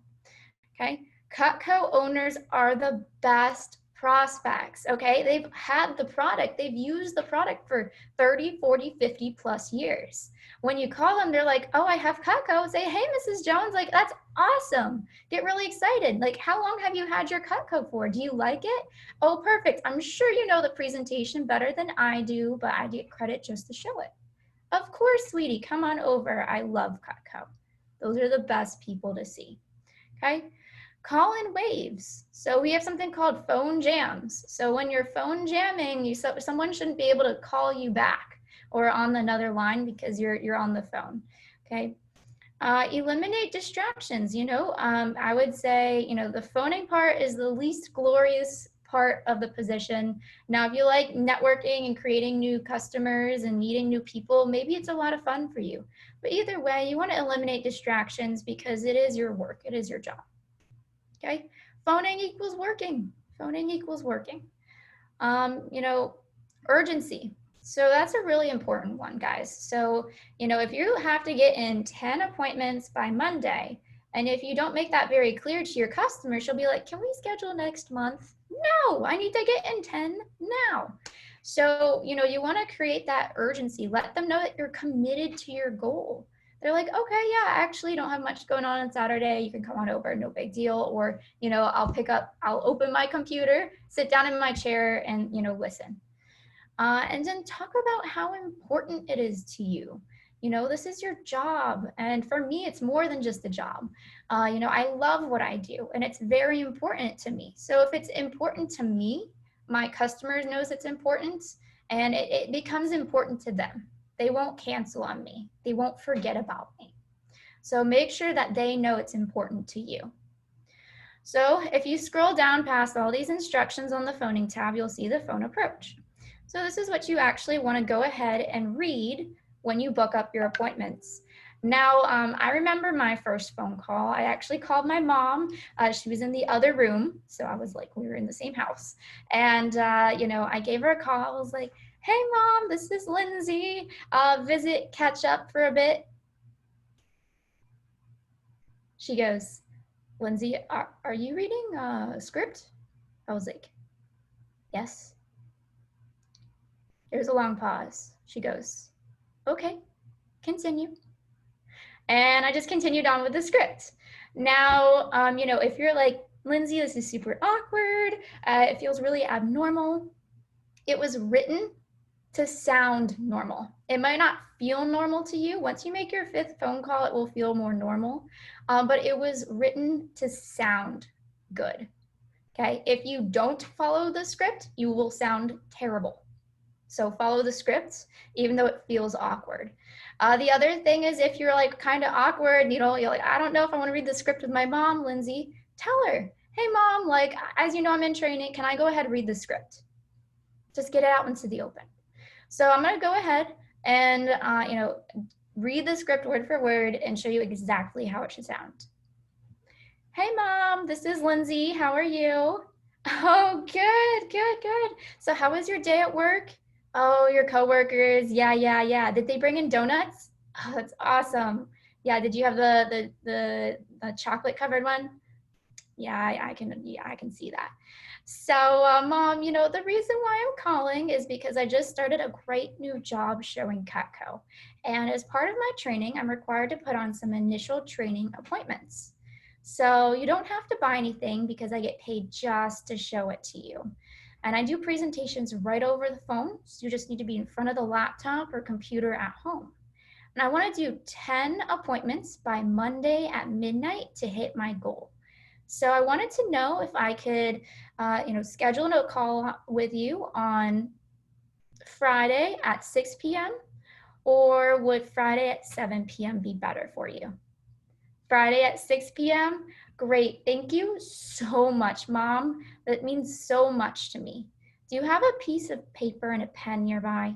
Okay. Cutco owners are the best prospects, okay? They've had the product. They've used the product for 30, 40, 50 plus years. When you call them, they're like, oh, I have Cutco. Say, hey, Mrs. Jones, like, that's awesome. Get really excited. Like, how long have you had your Cutco for? Do you like it? Oh, perfect. I'm sure you know the presentation better than I do, but I get credit just to show it. Of course, sweetie, come on over. I love Cutco. Those are the best people to see, okay? Call in waves. So we have something called phone jams. So when you're phone jamming, someone shouldn't be able to call you back or on another line because you're on the phone. Okay. Eliminate distractions. I would say, the phoning part is the least glorious part of the position. Now, if you like networking and creating new customers and meeting new people, maybe it's a lot of fun for you. But either way, you want to eliminate distractions because it is your work. It is your job. Okay, phoning equals working. Phoning equals working. Urgency. So that's a really important one, guys. So, if you have to get in 10 appointments by Monday, and if you don't make that very clear to your customer, she'll be like, can we schedule next month? No, I need to get in 10 now. So, you want to create that urgency. Let them know that you're committed to your goal. They're like, okay, yeah, I actually don't have much going on Saturday. You can come on over, no big deal. Or, I'll open my computer, sit down in my chair and, listen. And then talk about how important it is to you. This is your job. And for me, it's more than just a job. I love what I do and it's very important to me. So if it's important to me, my customers knows it's important and it becomes important to them. They won't cancel on me. They won't forget about me. So make sure that they know it's important to you. So if you scroll down past all these instructions on the phoning tab, you'll see the phone approach. So this is what you actually want to go ahead and read when you book up your appointments. Now, I remember my first phone call. I actually called my mom. She was in the other room. So I was like, we were in the same house. And, I gave her a call. I was like, hey, Mom, this is Lindsey. Catch up for a bit. She goes, Lindsey, are you reading a script? I was like, yes. There's a long pause. She goes, okay, continue. And I just continued on with the script. Now, if you're like, Lindsey, this is super awkward, it feels really abnormal, it was written to sound normal. It might not feel normal to you. Once you make your 5th phone call, it will feel more normal, but it was written to sound good, okay? If you don't follow the script, you will sound terrible. So follow the script, even though it feels awkward. The other thing is if you're like kind of awkward, you're like, I don't know if I want to read the script with my mom, Lindsey, tell her, hey mom, like, as you know, I'm in training, can I go ahead and read the script? Just get it out into the open. So I'm gonna go ahead and, read the script word for word and show you exactly how it should sound. Hey mom, this is Lindsey, how are you? Oh, good. So how was your day at work? Oh, your coworkers, yeah. Did they bring in donuts? Oh, that's awesome. Yeah, did you have the chocolate covered one? Yeah, I can see that. So, mom, the reason why I'm calling is because I just started a great new job showing Cutco. And as part of my training, I'm required to put on some initial training appointments. So you don't have to buy anything because I get paid just to show it to you. And I do presentations right over the phone. So you just need to be in front of the laptop or computer at home. And I want to do 10 appointments by Monday at midnight to hit my goal. So I wanted to know if I could, schedule a call with you on Friday at 6 p.m. or would Friday at 7 p.m. be better for you? Friday at 6 p.m. Great. Thank you so much, Mom. That means so much to me. Do you have a piece of paper and a pen nearby?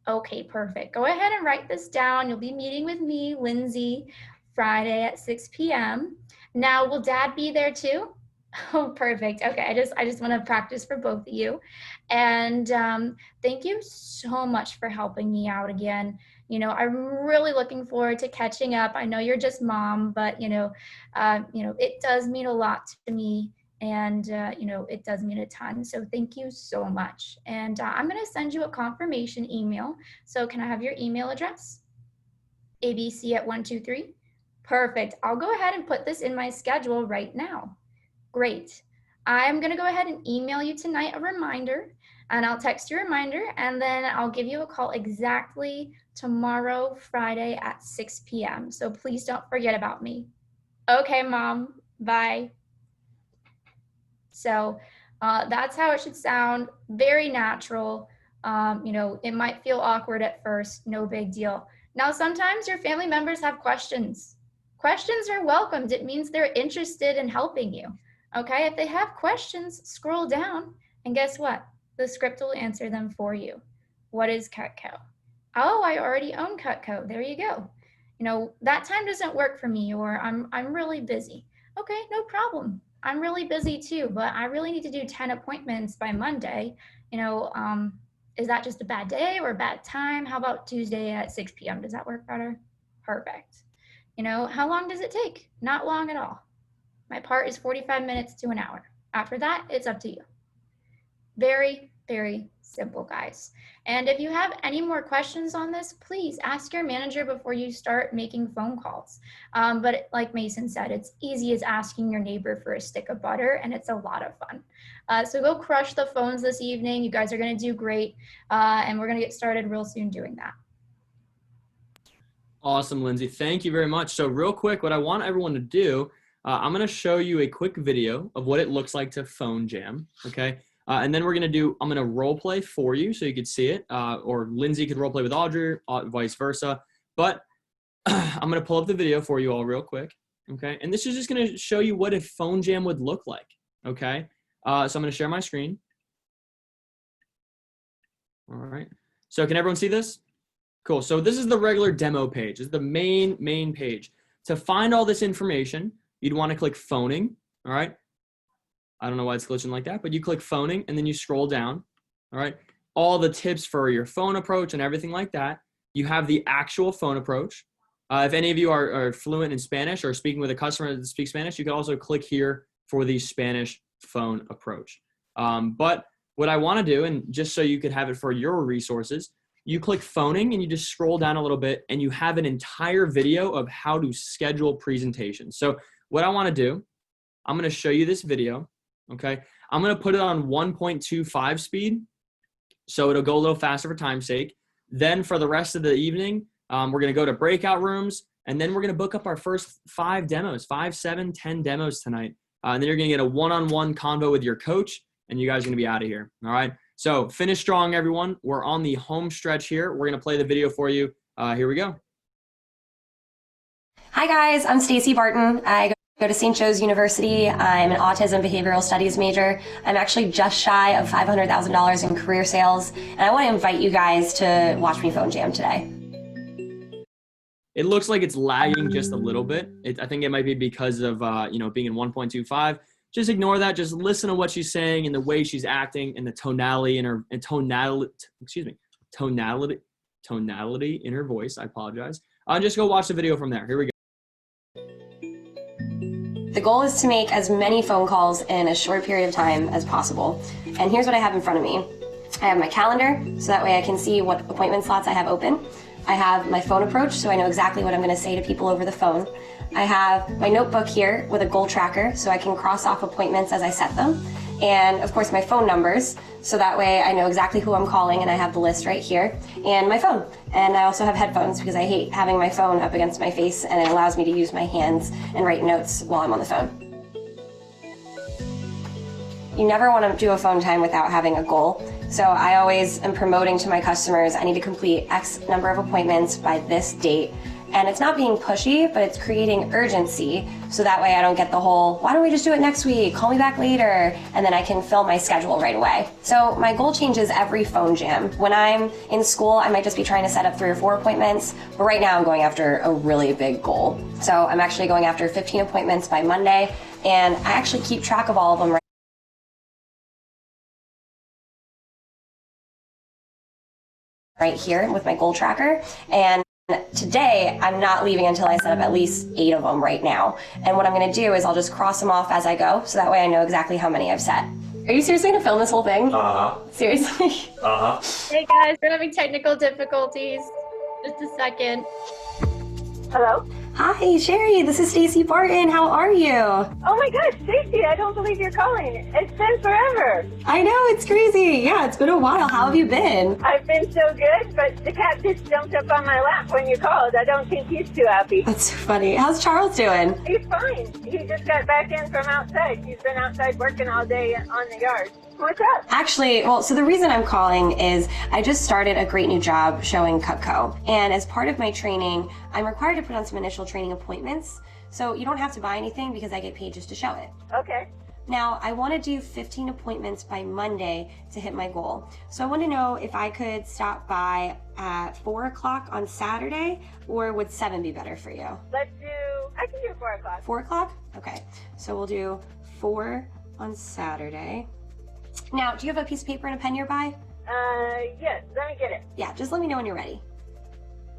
Okay, perfect. Go ahead and write this down. You'll be meeting with me, Lindsey, Friday at 6 p.m. Now, will Dad be there too? Oh, perfect. Okay, I just want to practice for both of you. And thank you so much for helping me out again. I'm really looking forward to catching up. I know you're just mom, but it does mean a lot to me, and it does mean a ton. So thank you so much. And I'm going to send you a confirmation email. So can I have your email address? abc@123. Perfect. I'll go ahead and put this in my schedule right now. Great. I'm going to go ahead and email you tonight a reminder, and I'll text you a reminder, and then I'll give you a call exactly tomorrow, Friday at 6 p.m. So please don't forget about me. Okay, Mom. Bye. So that's how it should sound. Very natural. It might feel awkward at first. No big deal. Now, sometimes your family members have questions. Questions are welcomed. It means they're interested in helping you. Okay, if they have questions, scroll down, and guess what? The script will answer them for you. What is Cutco? Oh, I already own Cutco. There you go. That time doesn't work for me, or I'm really busy. Okay, no problem. I'm really busy too, but I really need to do 10 appointments by Monday. Is that just a bad day or a bad time? How about Tuesday at 6 p.m.? Does that work better? Perfect. How long does it take? Not long at all. My part is 45 minutes to an hour. After that, it's up to you. Very, very simple, guys. And if you have any more questions on this, please ask your manager before you start making phone calls. But like Mason said, it's easy as asking your neighbor for a stick of butter, and it's a lot of fun. So go crush the phones this evening. You guys are going to do great, and we're going to get started real soon doing that. Awesome, Lindsey. Thank you very much. So real quick, what I want everyone to do, I'm going to show you a quick video of what it looks like to phone jam, okay? And then I'm going to role play for you so you could see it, or Lindsey could role play with Audrey, vice versa. But I'm going to pull up the video for you all real quick, okay? And this is just going to show you what a phone jam would look like, okay? So I'm going to share my screen. All right. So can everyone see this? Cool. So this is the regular demo page. This is the main page. To find all this information, you'd want to click phoning, all right? I don't know why it's glitching like that, but you click phoning and then you scroll down, all right? All the tips for your phone approach and everything like that. You have the actual phone approach. If any of you are fluent in Spanish or speaking with a customer that speaks Spanish, you can also click here for the Spanish phone approach. But what I want to do, and just so you could have it for your resources, you click phoning and you just scroll down a little bit and you have an entire video of how to schedule presentations. So what I want to do, I'm going to show you this video. Okay. I'm going to put it on 1.25 speed, so it'll go a little faster for time's sake. Then for the rest of the evening, we're going to go to Breakout Rooms, and then we're going to book up our first 5 demos, 5, 7, 10 demos tonight. And then you're going to get a one-on-one convo with your coach, and you guys are going to be out of here. All right. So finish strong, everyone. We're on the home stretch here. We're going to play the video for you. Here we go. Hi guys, I'm Stacy Barton. I go to St. Joe's University. I'm an autism behavioral studies major. I'm actually just shy of $500,000 in career sales, and I want to invite you guys to watch me phone jam today. It looks like it's lagging just a little bit. I think it might be because of being in 1.25. Just ignore that. Just listen to what she's saying and the way she's acting and the tonality in her tonality in her voice. I apologize. Just go watch the video from there. Here we go. The goal is to make as many phone calls in a short period of time as possible. And here's what I have in front of me. I have my calendar, so that way I can see what appointment slots I have open. I have my phone approach, so I know exactly what I'm going to say to people over the phone. I have my notebook here with a goal tracker, so I can cross off appointments as I set them. And of course my phone numbers, so that way I know exactly who I'm calling, and I have the list right here. And my phone. And I also have headphones because I hate having my phone up against my face, and it allows me to use my hands and write notes while I'm on the phone. You never want to do a phone time without having a goal. So I always am promoting to my customers, I need to complete X number of appointments by this date. And it's not being pushy, but it's creating urgency. So that way I don't get the whole, why don't we just do it next week? Call me back later. And then I can fill my schedule right away. So my goal changes every phone jam. When I'm in school, I might just be trying to set up 3 or 4 appointments. But right now I'm going after a really big goal. So I'm actually going after 15 appointments by Monday. And I actually keep track of all of them right here with my goal tracker. And today, I'm not leaving until I set up at least 8 of them right now. And what I'm gonna do is I'll just cross them off as I go, so that way I know exactly how many I've set. Are you seriously gonna film this whole thing? Seriously? Hey guys, we're having technical difficulties. Just a second. Hello? Hi, Sherry, this is Stacy Barton. How are you? Oh my gosh, Stacy, I don't believe you're calling. It's been forever. I know, it's crazy. Yeah, it's been a while. How have you been? I've been so good, but the cat just jumped up on my lap when you called. I don't think he's too happy. That's funny. How's Charles doing? He's fine. He just got back in from outside. He's been outside working all day on the yard. What's up? Actually, well, so the reason I'm calling is I just started a great new job showing Cutco. And as part of my training, I'm required to put on some initial training appointments. So you don't have to buy anything because I get paid just to show it. Okay. Now, I want to do 15 appointments by Monday to hit my goal. So I want to know if I could stop by at 4 o'clock on Saturday, or would 7 be better for you? I can do 4 o'clock. 4 o'clock? Okay. So we'll do 4 on Saturday. Now, do you have a piece of paper and a pen nearby? Yes, let me get it. Yeah, just let me know when you're ready.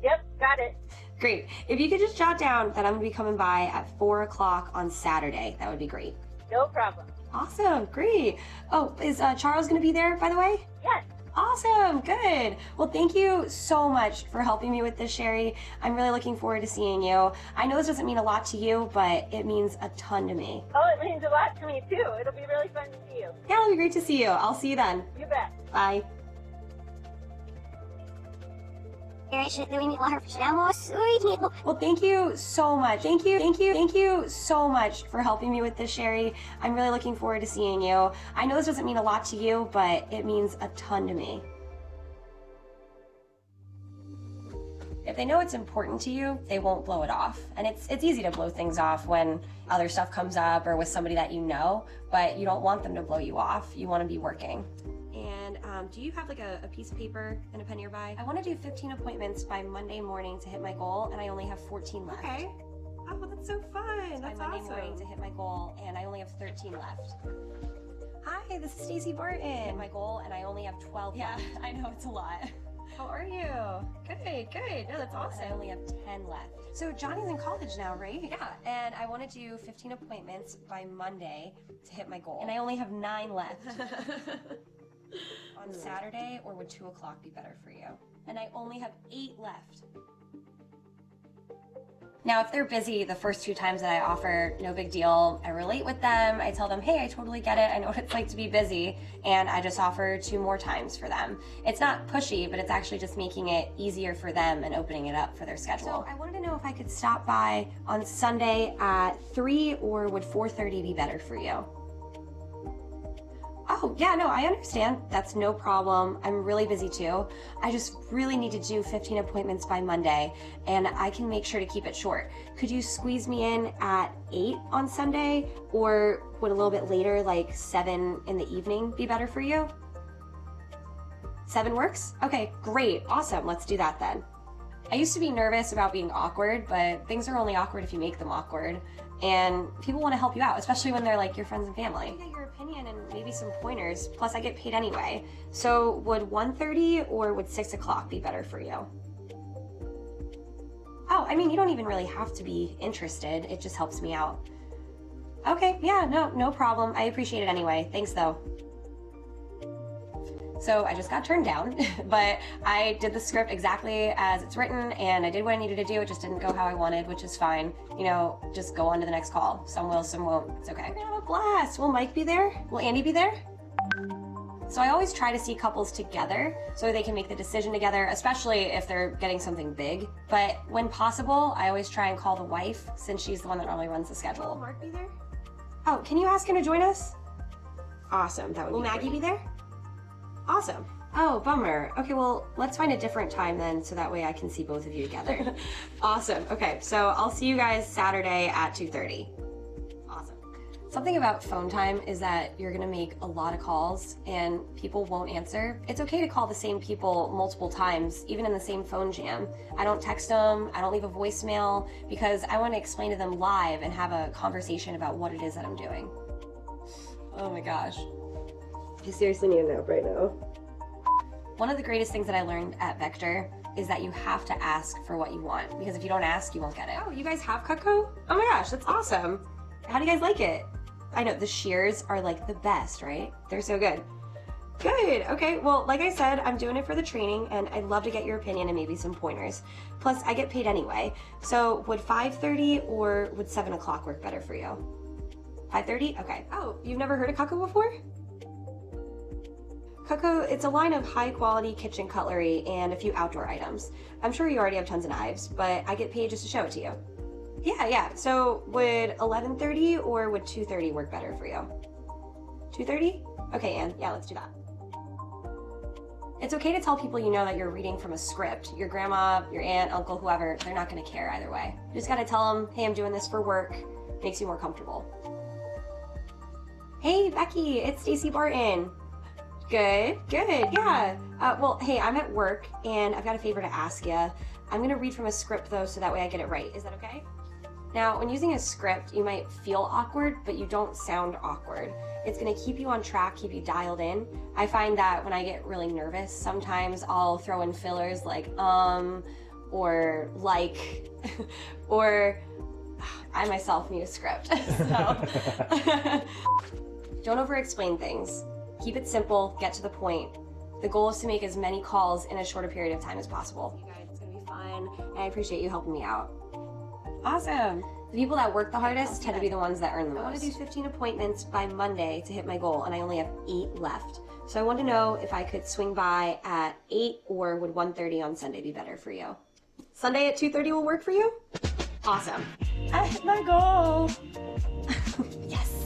Yep, got it. Great. If you could just jot down that I'm going to be coming by at 4 o'clock on Saturday, that would be great. No problem. Awesome, great. Oh, is Charles going to be there, by the way? Yes. Awesome, good. Well, thank you so much for helping me with this, Sherry. I'm really looking forward to seeing you. I know this doesn't mean a lot to you, but it means a ton to me. Oh, it means a lot to me too. It'll be really fun to see you. Yeah, it'll be great to see you. I'll see you then. You bet. Bye. Well, thank you so much. Thank you so much for helping me with this, Sherry. I'm really looking forward to seeing you. I know this doesn't mean a lot to you, but it means a ton to me. If they know it's important to you, they won't blow it off. And it's easy to blow things off when other stuff comes up or with somebody that you know, but you don't want them to blow you off. You want to be working. And do you have like a piece of paper and a pen nearby? I want to do 15 appointments by Monday morning to hit my goal, and I only have 14 left. Okay. Oh, well, that's so fun. That's by Monday morning to hit my goal, and I only have 13 left. Hi, this is Stacy Barton. Hit my goal, and I only have 12 left. I know, it's a lot. How are you? Good. No, that's awesome. I only have 10 left. So Johnny's in college now, right? Yeah, and I want to do 15 appointments by Monday to hit my goal. And I only have 9 left. On Saturday, or would 2 o'clock be better for you? And I only have 8 left. Now, if they're busy the first 2 times that I offer, no big deal. I relate with them. I tell them, hey, I totally get it. I know what it's like to be busy. And I just offer 2 more times for them. It's not pushy, but it's actually just making it easier for them and opening it up for their schedule. So I wanted to know if I could stop by on Sunday at 3, or would 4:30 be better for you? Oh, yeah, no, I understand. That's no problem. I'm really busy too. I just really need to do 15 appointments by Monday, and I can make sure to keep it short. Could you squeeze me in at 8 on Sunday, or would a little bit later, like 7 in the evening, be better for you? 7 works? Okay, great, awesome, let's do that then. I used to be nervous about being awkward, but things are only awkward if you make them awkward. And people want to help you out, especially when they're like your friends and family. I get your opinion and maybe some pointers, plus I get paid anyway. So would 1:30 or would 6 o'clock be better for you? Oh, I mean, you don't even really have to be interested. It just helps me out. Okay, yeah, no problem. I appreciate it anyway. Thanks though. So I just got turned down, but I did the script exactly as it's written, and I did what I needed to do. It just didn't go how I wanted, which is fine. You know, just go on to the next call. Some will, some won't. It's okay. We're gonna have a blast. Will Mike be there? Will Andy be there? So I always try to see couples together so they can make the decision together, especially if they're getting something big. But when possible, I always try and call the wife, since she's the one that normally runs the schedule. Will Mark be there? Oh, can you ask him to join us? Awesome. That would Will Maggie be there? Awesome. Oh, bummer. Okay, well, let's find a different time then, so that way I can see both of you together. Awesome. Okay, so I'll see you guys Saturday at 2:30. Awesome. Something about phone time is that you're gonna make a lot of calls and people won't answer. It's okay to call the same people multiple times, even in the same phone jam. I don't text them, I don't leave a voicemail, because I want to explain to them live and have a conversation about what it is that I'm doing. Oh my gosh. I seriously need a nap right now. One of the greatest things that I learned at Vector is that you have to ask for what you want, because if you don't ask, you won't get it. Oh, you guys have Cutco? Oh my gosh, that's awesome. How do you guys like it? I know, the shears are like the best, right? They're so good. Good, okay, well, like I said, I'm doing it for the training, and I'd love to get your opinion and maybe some pointers. Plus, I get paid anyway. So would 5:30 or would 7 o'clock work better for you? 5:30? Okay. Oh, you've never heard of Cutco before? Cutco, it's a line of high-quality kitchen cutlery and a few outdoor items. I'm sure you already have tons of knives, but I get paid just to show it to you. Yeah. So would 11:30 or would 2:30 work better for you? 2:30? Okay, Anne. Yeah, let's do that. It's okay to tell people you know that you're reading from a script. Your grandma, your aunt, uncle, whoever, they're not going to care either way. You just got to tell them, hey, I'm doing this for work. Makes you more comfortable. Hey, Becky, it's Stacy Barton. Good, yeah. Well, hey, I'm at work, and I've got a favor to ask you. I'm gonna read from a script, though, so that way I get it right. Is that okay? Now, when using a script, you might feel awkward, but you don't sound awkward. It's gonna keep you on track, keep you dialed in. I find that when I get really nervous, sometimes I'll throw in fillers like, or like, or I myself need a script, so. Don't over-explain things. Keep it simple, get to the point. The goal is to make as many calls in as short a period of time as possible. You guys, it's gonna be fun, and I appreciate you helping me out. Awesome. The people that work the hardest tend to be the ones that earn the most. I want to do 15 appointments by Monday to hit my goal, and I only have 8 left. So I want to know if I could swing by at 8 or would 1:30 on Sunday be better for you? Sunday at 2:30 will work for you? Awesome. I hit my goal. Yes.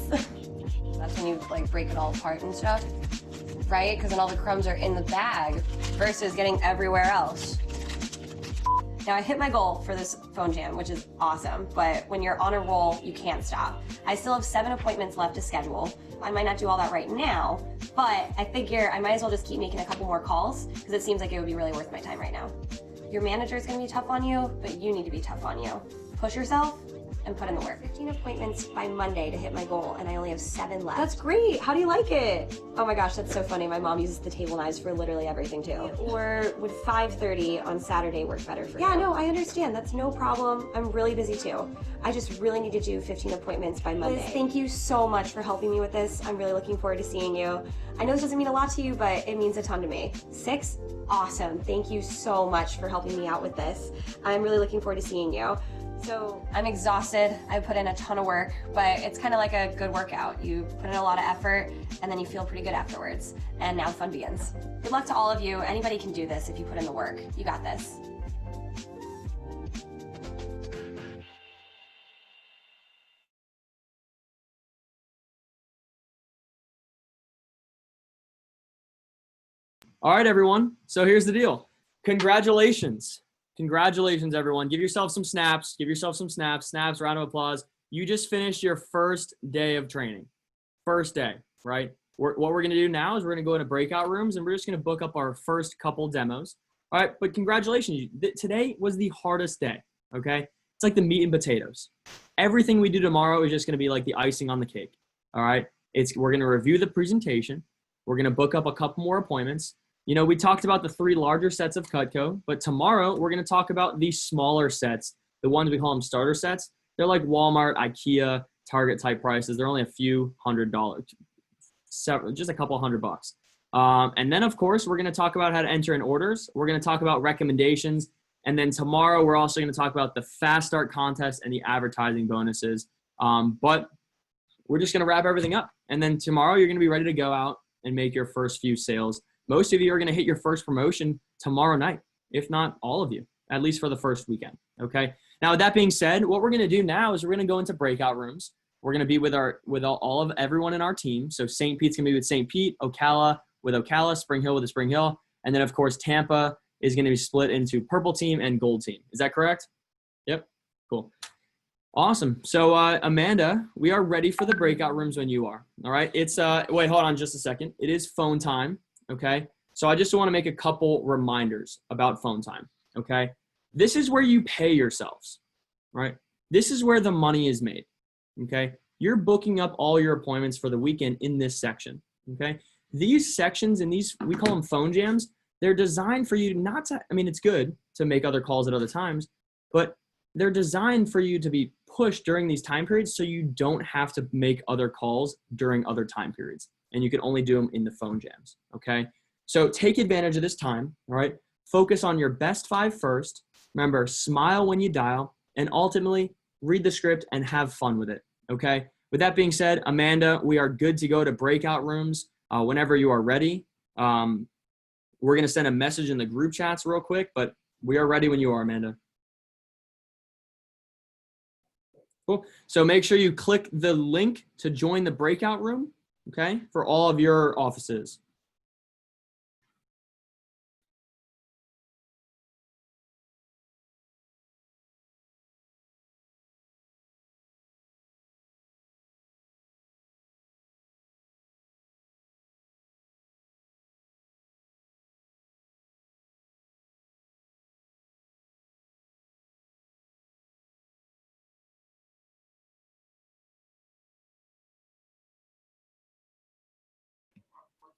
That's when you like break it all apart and stuff, right? Because then all the crumbs are in the bag versus getting everywhere else. Now I hit my goal for this phone jam, which is awesome, but when you're on a roll, you can't stop. I still have 7 appointments left to schedule. I might not do all that right now, but I figure I might as well just keep making a couple more calls because it seems like it would be really worth my time right now. Your manager is gonna be tough on you, but you need to be tough on you. Push yourself, and put in the work. 15 appointments by Monday to hit my goal, and I only have 7 left. That's great. How do you like it? Oh my gosh, that's so funny. My mom uses the table knives for literally everything too. Or would 5:30 on Saturday work better for you? Yeah, no, I understand. That's no problem. I'm really busy too. I just really need to do 15 appointments by Monday. Liz, thank you so much for helping me with this. I'm really looking forward to seeing you. I know this doesn't mean a lot to you, but it means a ton to me. 6? Awesome. Thank you so much for helping me out with this. I'm really looking forward to seeing you. So I'm exhausted. I put in a ton of work, but it's kind of like a good workout. You put in a lot of effort and then you feel pretty good afterwards. And now the fun begins. Good luck to all of you. Anybody can do this if you put in the work. You got this. All right, everyone. So here's the deal. Congratulations. Congratulations, everyone. Give yourself some snaps. Give yourself some snaps. Snaps, round of applause. You just finished your first day of training. First day, right? What we're going to do now is we're going to go into breakout rooms, and we're just going to book up our first couple demos. All right, but congratulations. Today was the hardest day, okay? It's like the meat and potatoes. Everything we do tomorrow is just going to be like the icing on the cake, all right? We're going to review the presentation. We're going to book up a couple more appointments. You know, we talked about the 3 larger sets of Cutco, but tomorrow we're going to talk about the smaller sets, the ones we call them starter sets. They're like Walmart, IKEA, Target type prices. They're only a few $100s, just a couple $100. And then, of course, we're going to talk about how to enter in orders. We're going to talk about recommendations. And then tomorrow we're also going to talk about the fast start contest and the advertising bonuses. But we're just going to wrap everything up. And then tomorrow you're going to be ready to go out and make your first few sales. Most of you are going to hit your first promotion tomorrow night, if not all of you, at least for the first weekend, okay? Now, with that being said, what we're going to do now is we're going to go into breakout rooms. We're going to be with all of everyone in our team. So St. Pete's going to be with St. Pete, Ocala with Ocala, Spring Hill with the Spring Hill, and then, of course, Tampa is going to be split into purple team and gold team. Is that correct? Yep, cool. Awesome. So, Amanda, we are ready for the breakout rooms when you are, all right? It's, wait, hold on just a second. It is phone time. Okay, so I just want to make a couple reminders about phone time, okay? This is where you pay yourselves, right? This is where the money is made, okay? You're booking up all your appointments for the weekend in this section, okay? These sections and these, we call them phone jams, they're designed for you not to, I mean, it's good to make other calls at other times, but they're designed for you to be pushed during these time periods so you don't have to make other calls during other time periods. And you can only do them in the phone jams, okay? So take advantage of this time, all right? Focus on your best 5 first. Remember, smile when you dial, and ultimately read the script and have fun with it, okay? With that being said, Amanda, we are good to go to breakout rooms whenever you are ready. We're going to send a message in the group chats real quick, but we are ready when you are, Amanda. Cool. So make sure you click the link to join the breakout room, okay, for all of your offices.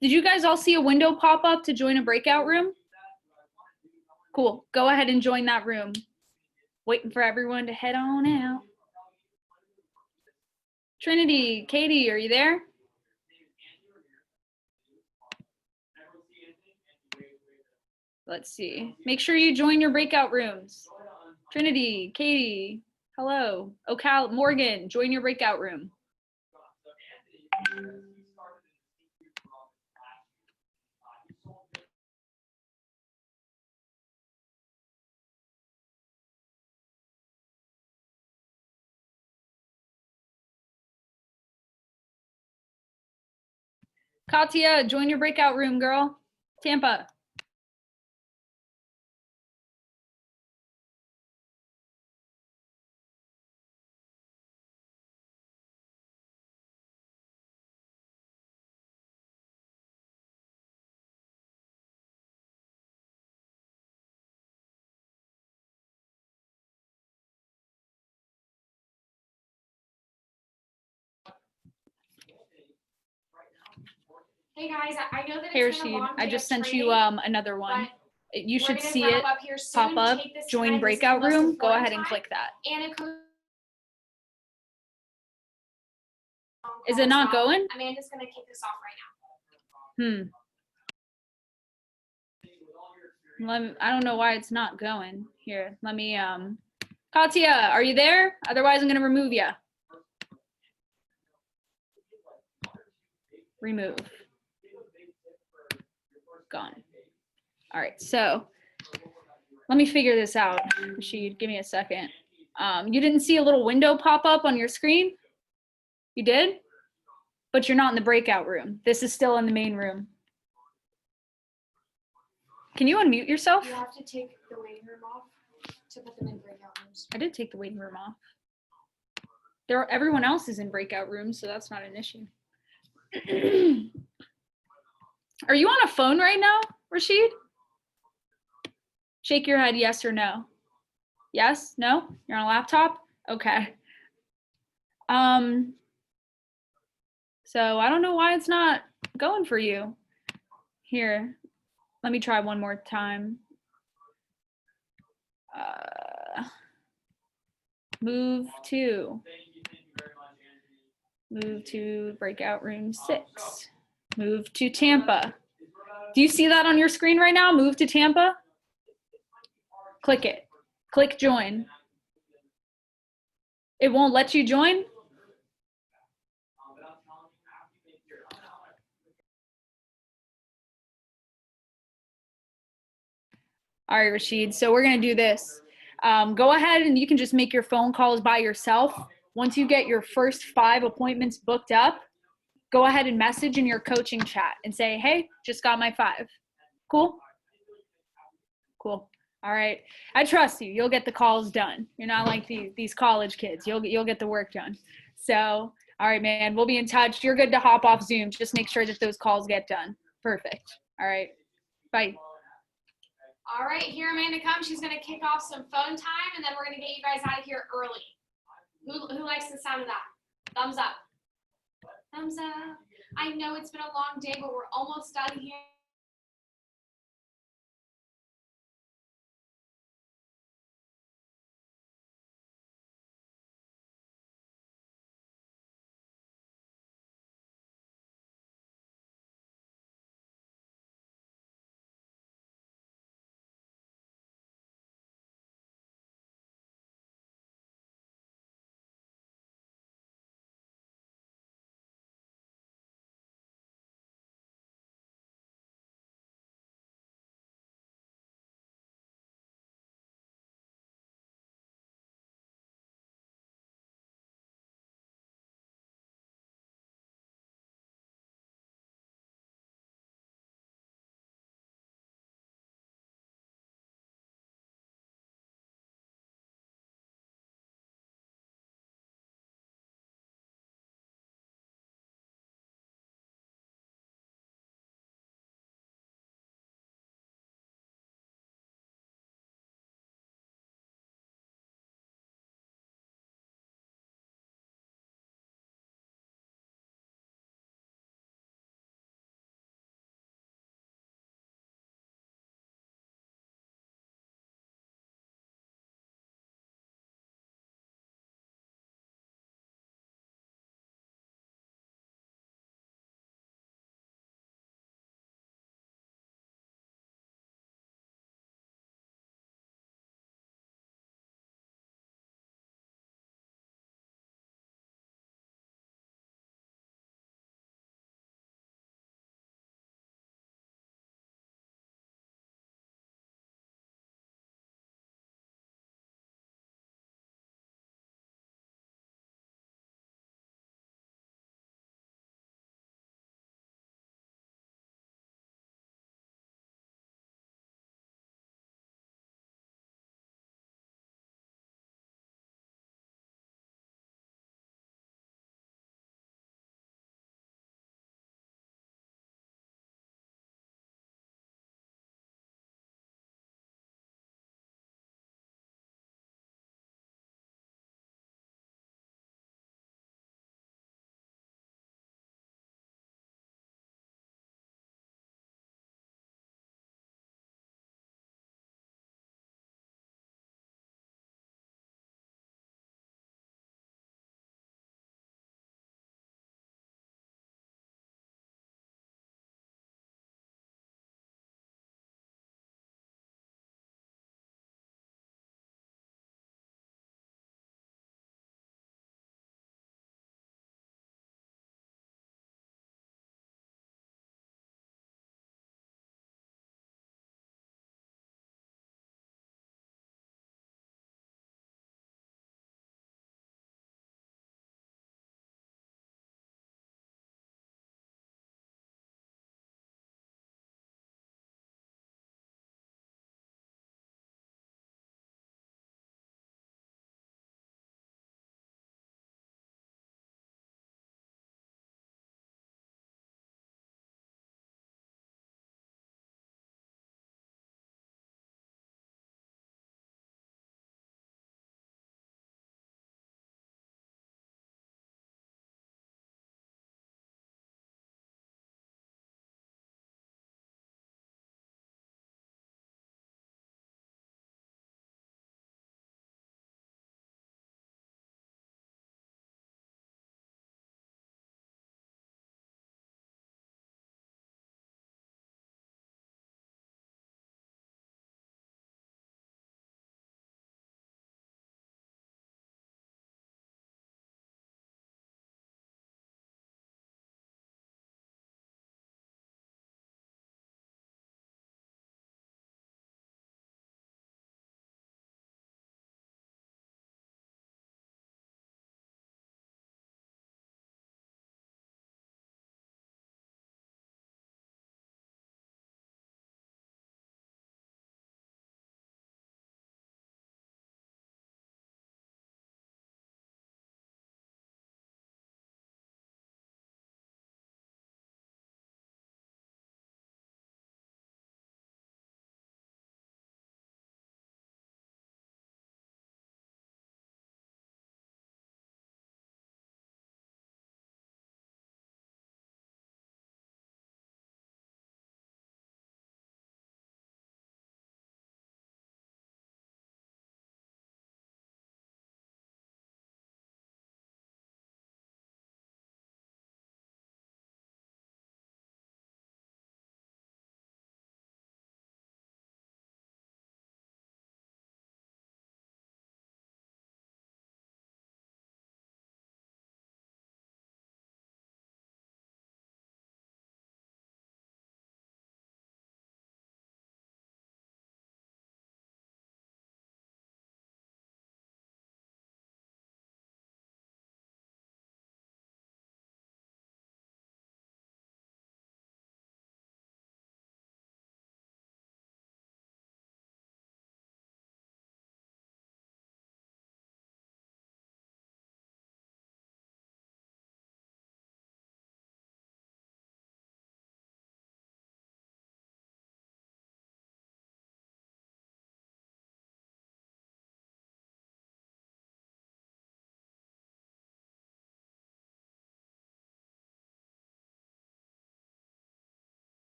Did you guys all see a window pop up to join a breakout room? Cool. Go ahead and join that room. Waiting for everyone to head on out. Trinity, Katie, are you there? Let's see. Make sure you join your breakout rooms. Trinity, Katie, hello. Ocala, Morgan, join your breakout room. Katya, join your breakout room, girl. Tampa. Hey guys, I know that it's Hey been a Rashid, long I day just of sent you training, another one. You we're should gonna see wrap it up here pop soon. up. Take this Join time. This is the breakout most room. Go important ahead and time. click that. Anna coach. Is it not going? Amanda's gonna kick this off right now. I don't know why it's not going. Here, let me, Katya, are you there? Otherwise, I'm gonna remove you. Remove. Gone. All right, so let me figure this out. Rashid, give me a second. You didn't see a little window pop up on your screen? You did? But you're not in the breakout room. This is still in the main room. Can you unmute yourself? You have to take the waiting room off to put them in breakout rooms. I did take the waiting room off. Everyone else is in breakout rooms, so that's not an issue. Are you on a phone right now, Rashid? Shake your head yes or no. Yes? No? You're on a laptop? Okay. So I don't know why it's not going for you. Here, let me try one more time. Move to breakout room 6. Move to Tampa. Do you see that on your screen right now? Move to Tampa. Click it. Click join. It won't let you join? All right, Rashid. So we're going to do this. Go ahead and you can just make your phone calls by yourself. Once you get your first 5 appointments booked up, go ahead and message in your coaching chat and say, hey, just got my 5. Cool? Cool. All right. I trust you. You'll get the calls done. You're not like these college kids. You'll get the work done. So, all right, man, we'll be in touch. You're good to hop off Zoom. Just make sure that those calls get done. Perfect. All right. Bye. All right, here Amanda comes. She's gonna kick off some phone time, and then we're gonna get you guys out of here early. Who likes the sound of that? Thumbs up. Thumbs up. I know it's been a long day, but we're almost done here.